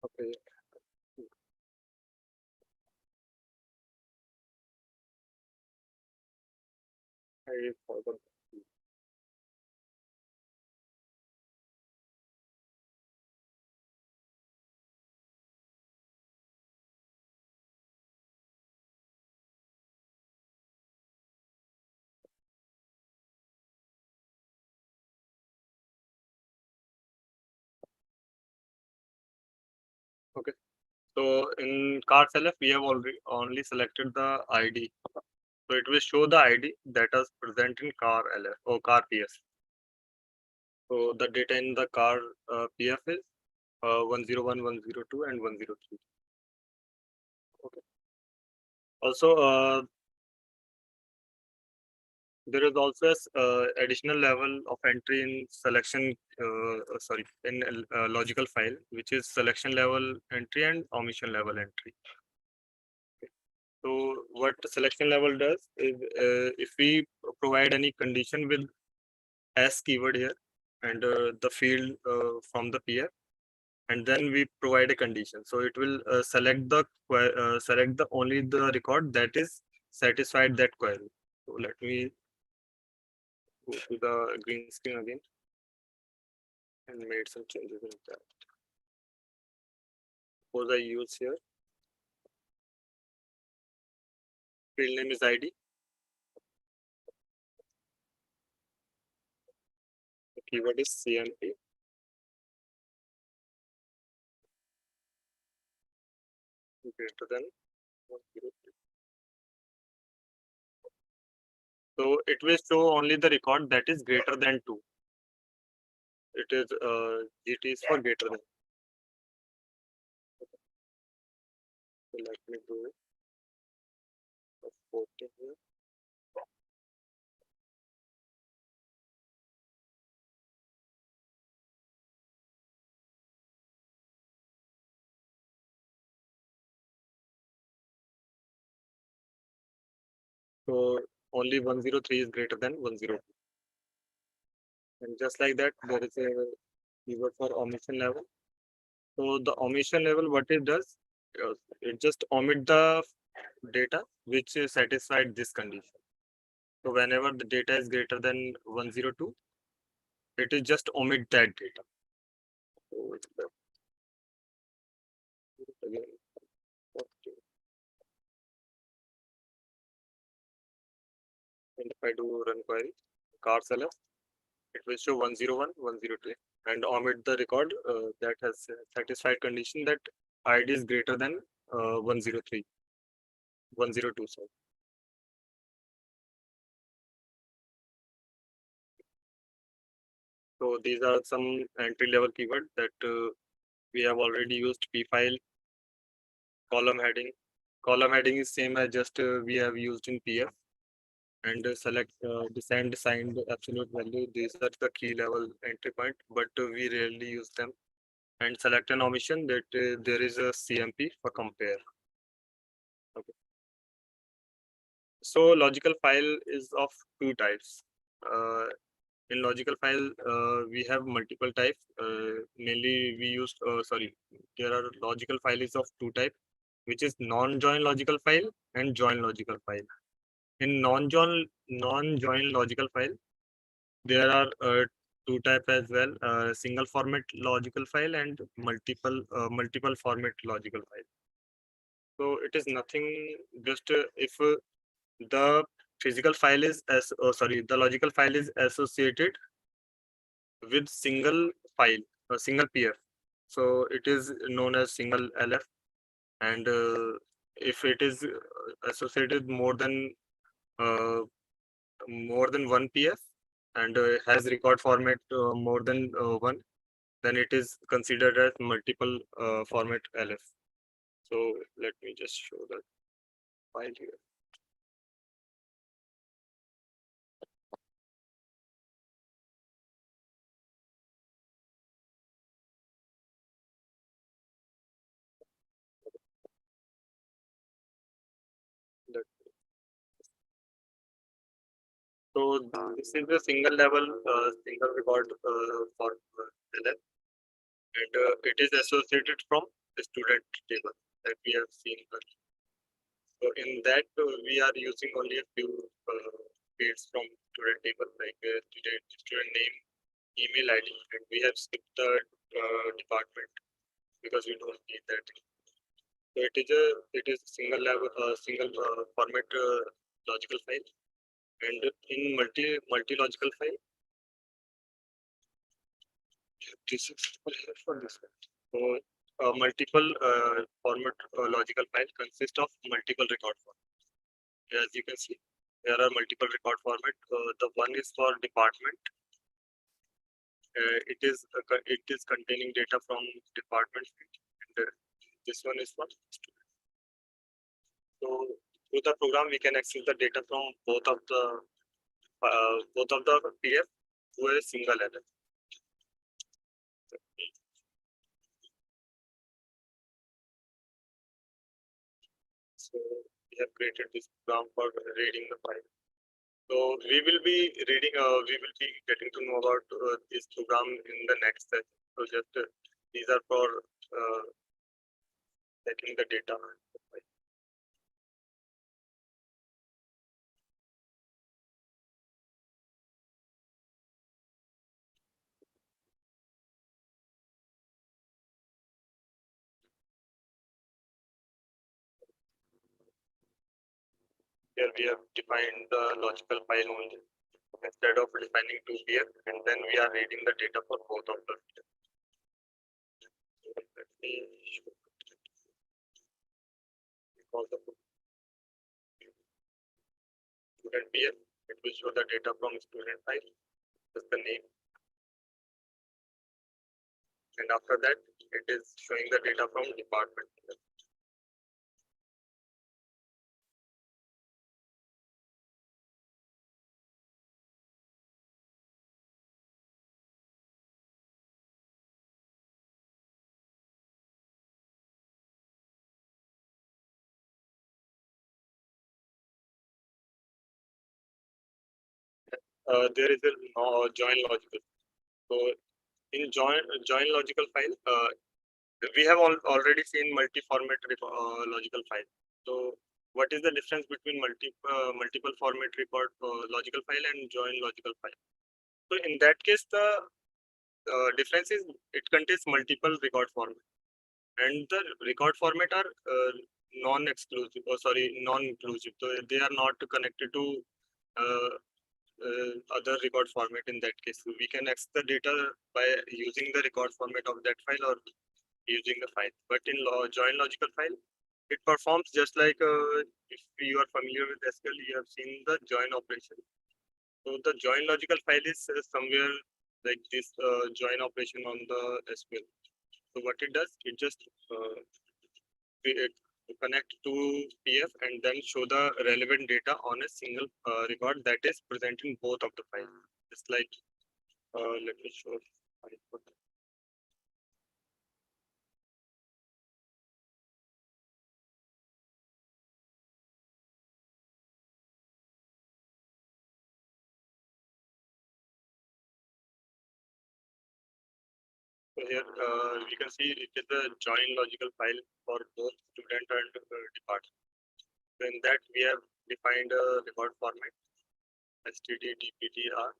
Okay. I forgot. Okay. So in car self, we have already only selected the ID. So it will show the ID that is present in car LF or car PS. So the data in the car PF is 101, 102, and 103. Okay. Also, there is also additional level of entry in selection. Sorry, in logical file, which is selection level entry and omission level entry. So what selection level does is if we provide any condition with S keyword here and the field from the peer, and then we provide a condition. So it will select the only the record that is satisfied that query. So let me go to the green screen again and made some changes in that. Suppose I use here field name is ID. The keyword is CMP. Greater than 103. So it will show only the record that is greater than 2. It is GT is for greater than. So let me do it. 40 here. So only 103 is greater than 102. And just like that, there is a keyword for omission level. So the omission level, what it does, it just omit the data which is satisfied this condition. So whenever the data is greater than 102, it is just omit that data. So it's again, okay. And if I do run query, car seller, it will show 101, 102, and omit the record that has satisfied condition that ID is greater than 103, 102. Sorry. So these are some entry level keywords that we have already used. P file, column heading. Column heading is same as just we have used in PF. And select descend, signed, absolute value. These are the key level entry point, but we rarely use them. And select an omission that there is a CMP for compare. Okay. So logical file is of two types. In logical file, we have multiple types. Mainly we use, there are logical file is of two types, which is non-join logical file and join logical file. In non-join logical file, there are two types as well: single format logical file and multiple format logical file. So it is nothing. Just if the physical file is the logical file is associated with single file, a single PF. So it is known as single LF, and if it is associated more than more than one PF and has record format more than one, then it is considered as multiple format LF. So let me just show that file here. So this is the single level, single record for LF, and it is associated from the student table that we have seen earlier. So in that we are using only a few fields from student table like student name, email ID, and we have skipped the department because we don't need that. So it is single level single format logical file, and in multi logical file this is for this one. So multiple format logical file consist of multiple record formats. As you can see, there are multiple record format. The one is for department. It is containing data from department, and this one is for student. So through the program, we can access the data from both of the PF to a single LF. So we have created this program for reading the file. So we will be reading. We will be getting to know about this program in the next session. So just these are for checking the data. Here we have defined the logical file only instead of defining two PF, and then we are reading the data for both of the PF. Let me show because of student PF, it will show the data from student file, just the name, and after that it is showing the data from department. There is a join logical. So in join logical file, we have already seen multi-format logical file. So what is the difference between multiple format record logical file and join logical file? So in that case, the difference is it contains multiple record format, and the record format are non-exclusive, or sorry, non-inclusive. So they are not connected to uh, other record format. In that case, so we can access the data by using the record format of that file or using the file. But in join logical file, it performs just like if you are familiar with SQL, you have seen the join operation. So the join logical file is somewhere like this join operation on the SQL. So what it does, it just connect to PF and then show the relevant data on a single record that is present in both of the files. It's like, let me show. So here we can see it is a join logical file for both student and department. So in that we have defined a record format std dptr,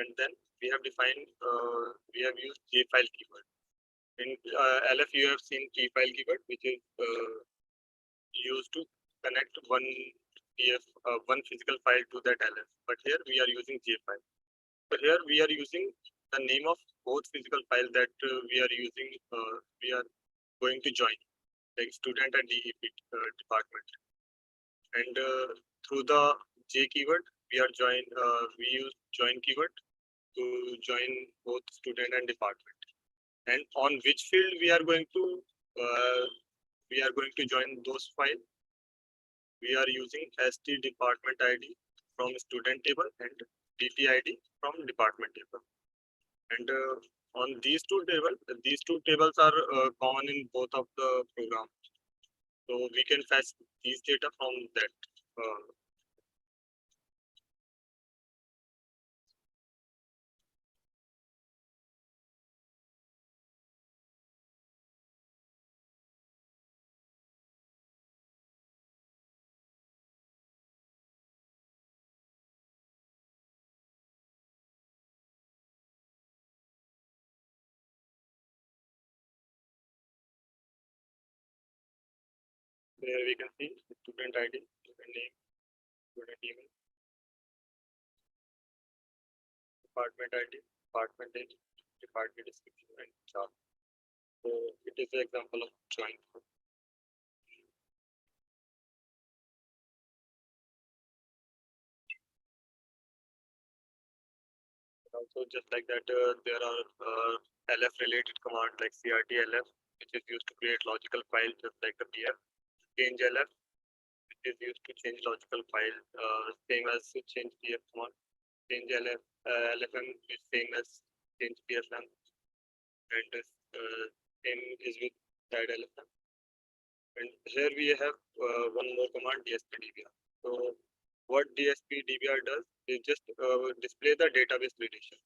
and then we have defined we have used jfile keyword. In LF you have seen jfile keyword, which is used to connect one PF one physical file to that LF. But here we are using jfile. So here we are using the name of both physical file that we are using. We are going to join, like student and DEP department, and through the J keyword, we use join keyword to join both student and department. And on which field we are going to join those files. We are using ST department ID from student table and DT ID from department table. And on these two tables are common in both of the programs. So we can fetch these data from that. There we can see student ID, student name, student email, department ID, department name, department description, and chart. So it is an example of join. Also, just like that, there are LF related commands like CRT LF, which is used to create logical files, just like the PF. Change LF, which is used to change logical file, same as change PF command. Change LF, LFM is same as change PFM, and same is with add LFM. And here we have one more command, DSP-DBR. So what DSP-DBR does is just display the database relation.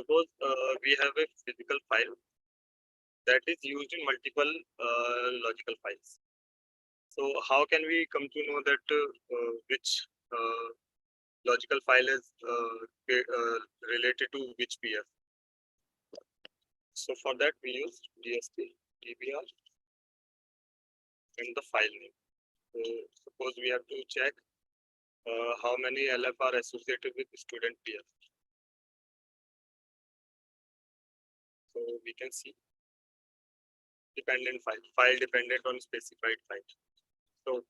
Suppose we have a physical file that is used in multiple logical files. So how can we come to know that which logical file is related to which PF? So for that we use DSP, DBR, and the file name. So suppose we have to check how many LF are associated with student PF. So we can see dependent file dependent on specified file. So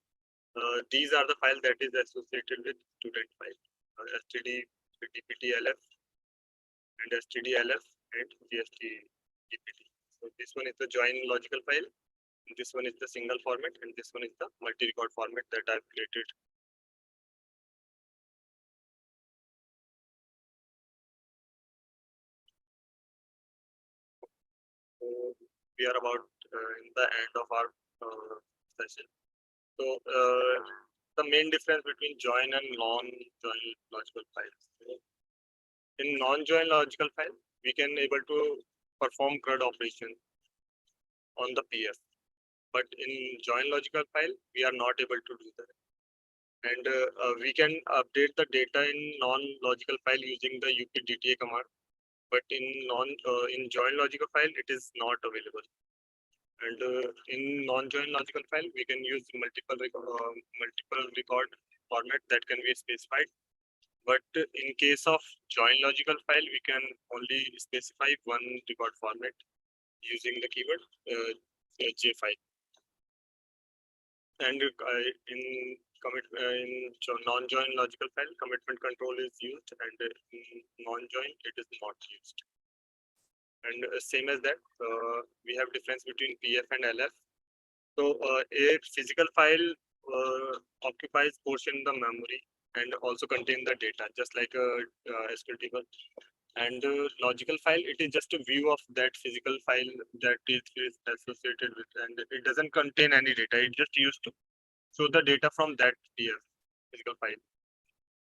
these are the files that is associated with student file, std, dptlf, and stdlf, and gst dpt. So this one is the join logical file, this one is the single format, and this one is the multi-record format that I've created. So we are about in the end of our session. So the main difference between join and non-join logical files. In non-join logical file, we can able to perform CRUD operation on the PF, but in join logical file, we are not able to do that. And we can update the data in non-logical file using the updta command, but in join logical file, it is not available. And in non-join logical file, we can use multiple record format that can be specified. But in case of join logical file, we can only specify one record format using the keyword J5. And in non-join logical file, commitment control is used, and in non-join, it is not used. And same as that, we have difference between PF and LF. So a physical file occupies portion in the memory and also contain the data, just like a SQL table. And logical file, it is just a view of that physical file that is associated with, and it doesn't contain any data. It just used to show the data from that physical file.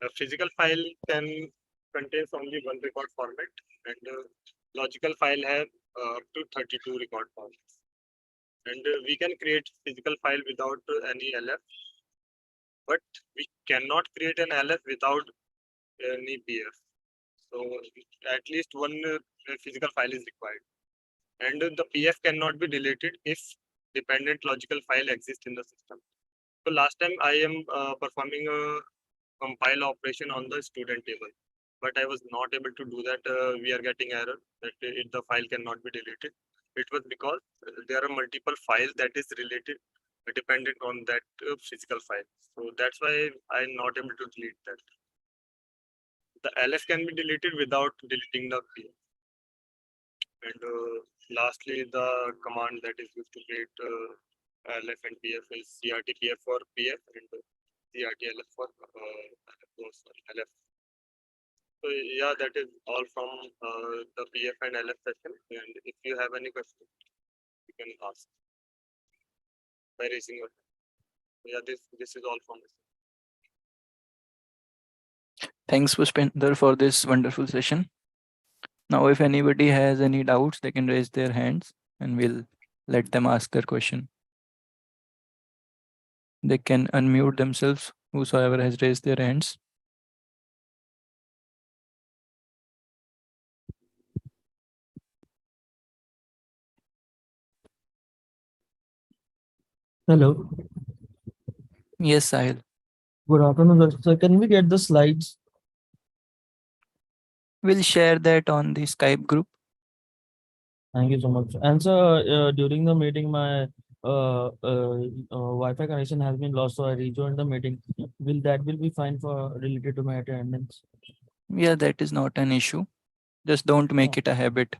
A physical file can contains only one record format, and logical file have up to 32 record formats. And we can create physical file without any LF, but we cannot create an LF without any PF. So at least one physical file is required, and the PF cannot be deleted if dependent logical file exists in the system. So last time I am performing a compile operation on the student table, but I was not able to do that. We are getting error that the file cannot be deleted. It was because there are multiple files that is related dependent on that physical file. So that's why I'm not able to delete that. The LF can be deleted without deleting the PF. And lastly, the command that is used to create LF and PF is CRTPF for PF and CRTLF for LF. So yeah, that is all from the PF and LF session. And if you have any questions, you can ask by raising your hand. Yeah, this is all from this. Thanks, Pushpinder, for this wonderful session. Now, if anybody has any doubts, they can raise their hands and we'll let them ask their question. They can unmute themselves, whosoever has raised their hands. Hello. Yes, Sahil. Good afternoon, sir. Sir, can we get the slides? We'll share that on the Skype group. Thank you so much. And sir, during the meeting, my Wi-Fi connection has been lost, so I rejoined the meeting. Will be fine for related to my attendance? Yeah, that is not an issue. Just don't make Oh. it a habit.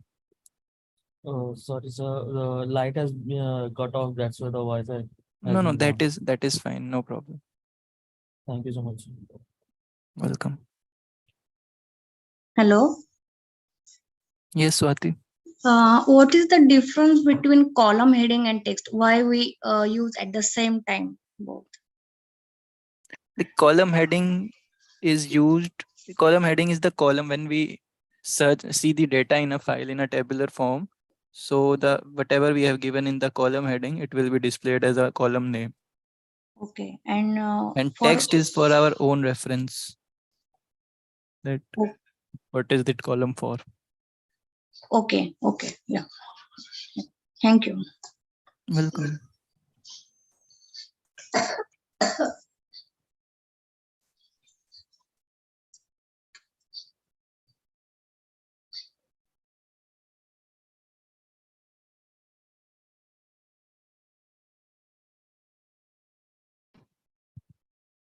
Oh, sorry, sir. The light has got off. That's why the Wi-Fi has No, been down. that is fine. No problem. Thank you so much. Welcome. Hello. Yes, Swati. What is the difference between column heading and text? Why we use at the same time both? The column heading is used. The column heading is the column when we see the data in a file in a tabular form. So the whatever we have given in the column heading, it will be displayed as a column name. Okay, and And text is for our own reference. That Oh. what is that column for? Okay, yeah. Thank you. Welcome.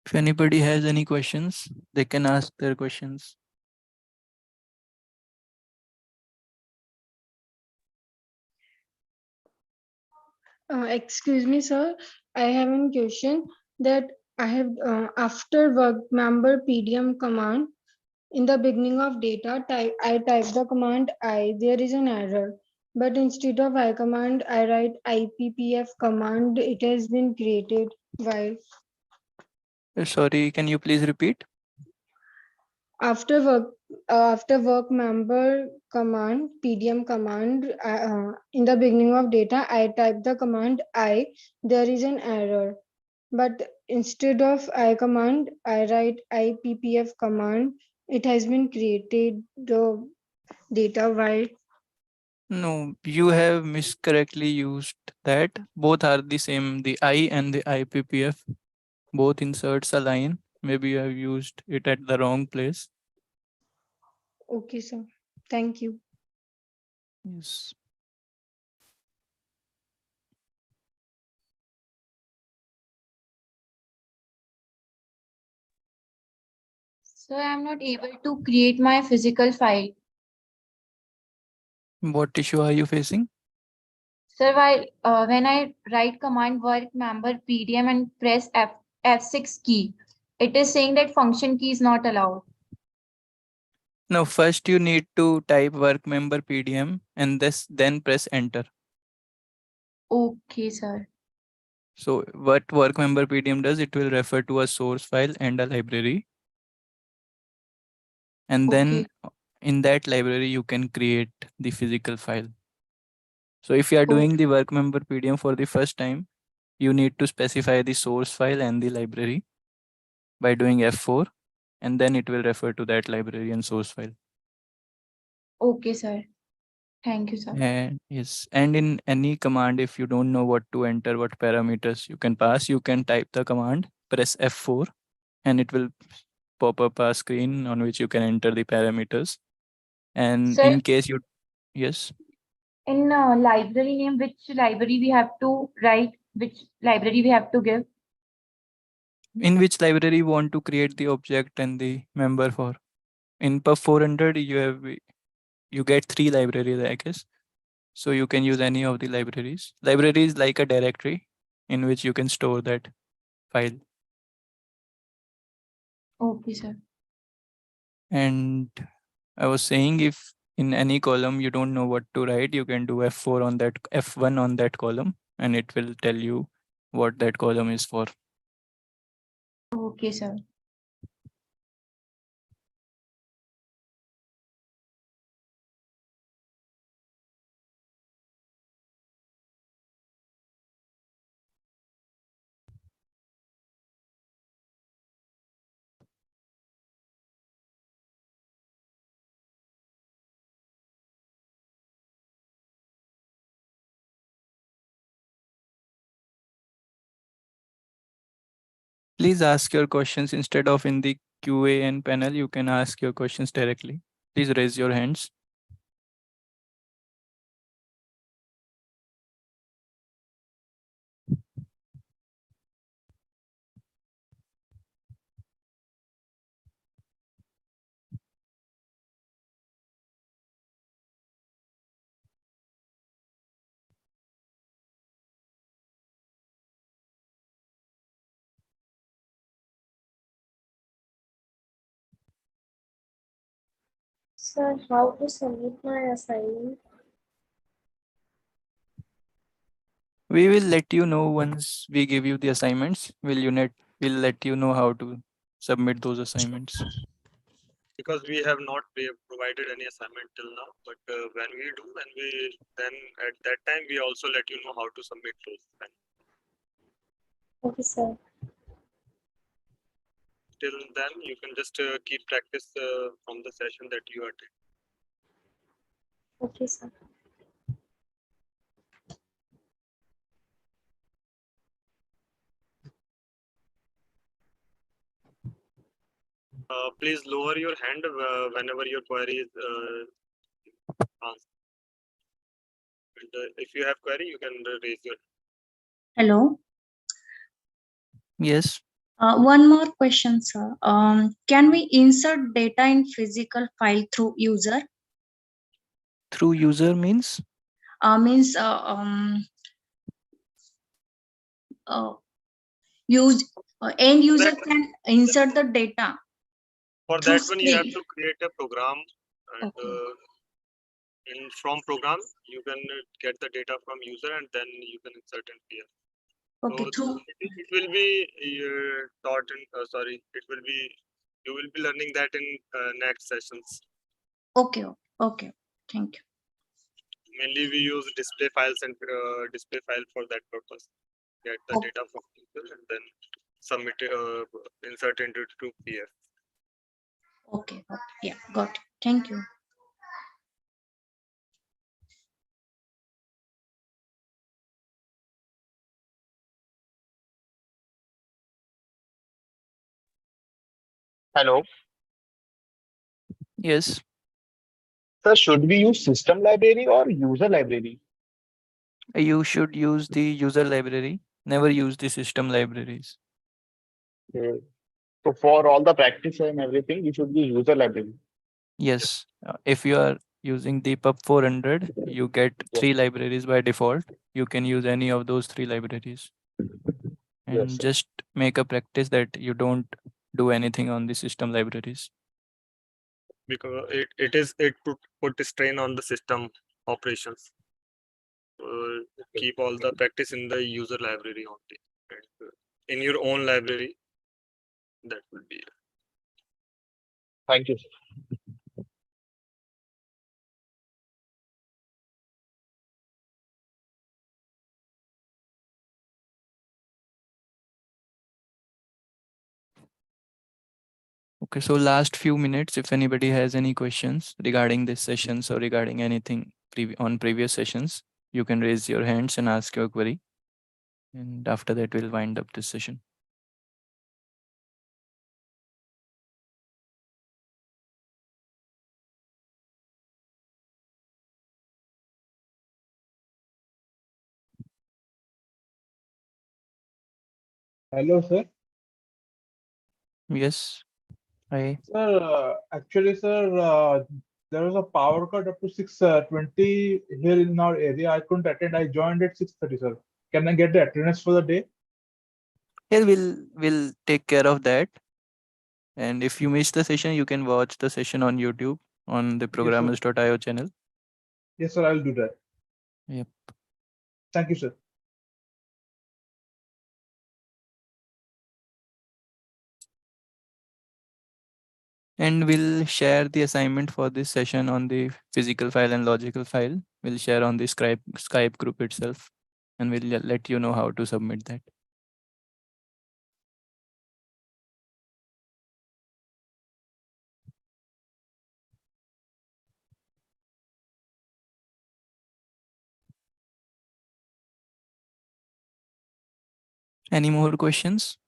If anybody has any questions, they can ask their questions. Excuse me, sir. I have a question that I have after work member PDM command in the beginning of data I type the command I. There is an error, but instead of I command I write IPPF command. It has been created. Why? Sorry, can you please repeat? After work member command PDM command in the beginning of data I type the command I. There is an error, but instead of I command I write IPPF command. It has been created the data. Why? No, you have miscorrectly used that. Both are the same. The I and the IPPF both inserts a line. Maybe you have used it at the wrong place. Okay, sir. Thank you. Yes. So I'm not able to create my physical file. What issue are you facing? So when I write command work member PDM and press F6 key, it is saying that function key is not allowed. No, first you need to type work member PDM and then press enter. Okay, sir. So what work member PDM does, it will refer to a source file and a library. And then in that library, you can create the physical file. So if you are doing the work member PDM for the first time, you need to specify the source file and the library by doing F4, and then it will refer to that library and source file. Okay, sir. Thank you, sir. And yes, and in any command, if you don't know what to enter, what parameters you can pass, you can type the command, press F4, and it will pop up a screen on which you can enter the parameters. And Sir, in case you, yes. in library name, which library we have to write? which library we have to give. In which library you want to create the object and the member for? In Pub 400, you get 3 libraries, I guess. So you can use any of the libraries. Library is like a directory in which you can store that file. Okay, sir. And I was saying, if in any column you don't know what to write, you can do F4 on that, F1 on that column, and it will tell you what that column is for. Okay, sir. Please ask your questions instead of in the QA panel. You can ask your questions directly. Please raise your hands. Sir, how to submit my assignment? We will let you know once we give you the assignments. We'll let you know how to submit those assignments. Because we have not provided any assignment till now, but when we do, then at that time we also let you know how to submit those. Okay, sir. Till then, you can just keep practice from the session that you attend. Okay, sir. Please lower your hand whenever your query is answered. And if you have query, you can raise your hand. Hello. Yes. One more question, sir. Can we insert data in physical file through user? Through user means? Means use end user That- can insert the data. For Through that one, you have screen. to create a program, and from program you can get the data from user, and then you can insert in here. Okay, So through it will be taught in. It will be. You will be learning that in next sessions. okay, okay. Thank you. Mainly we use display files and display file for that purpose. Get the Okay. data from user and then submit insert into PDF. Okay, yeah, got it. Thank you. Hello. Yes. Sir, should we use system library or user library? You should use the user library. Never use the system libraries. Okay. So for all the practice and everything, we should use user library. Yes. If you are using the Pub 400, you get Yes. 3 libraries by default. You can use any of those 3 libraries. And Yes, sir. just make a practice that you don't do anything on the system libraries. Because it put strain on the system operations. Keep all the practice in the user library only. And, in your own library, that will be it. Thank you, sir. Okay, so last few minutes, if anybody has any questions regarding this sessions or regarding anything on previous sessions, you can raise your hands and ask your query. And after that, we'll wind up this session. Hello, sir. Yes. Hi. Sir, actually, sir, there was a power cut up to 6:20 here in our area. I couldn't attend. I joined at 6:30, sir. Can I get the attendance for the day? Yeah, we'll take care of that. And if you miss the session, you can watch the session on YouTube on the sir. programmers.io channel. Yes, sir, I'll do that. Yep. Thank you, sir. And we'll share the assignment for this session on the physical file and logical file. We'll share on the Skype group itself, and we'll let you know how to submit that. Any more questions?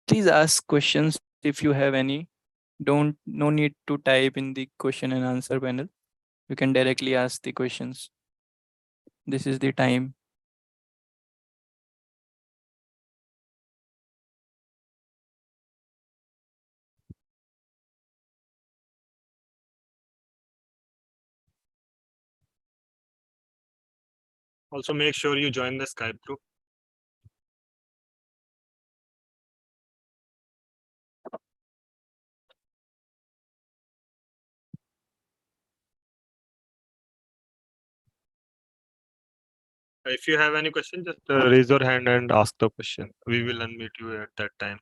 Please ask questions if you have any. No need to type in the question and answer panel. You can directly ask the questions. This is the time. Also, make sure you join the Skype group. If you have any question, just raise your hand and ask the question. We will unmute you at that time.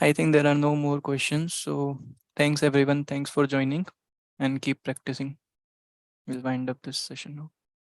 I think there are no more questions. So thanks everyone. Thanks for joining and keep practicing. We'll wind up this session now.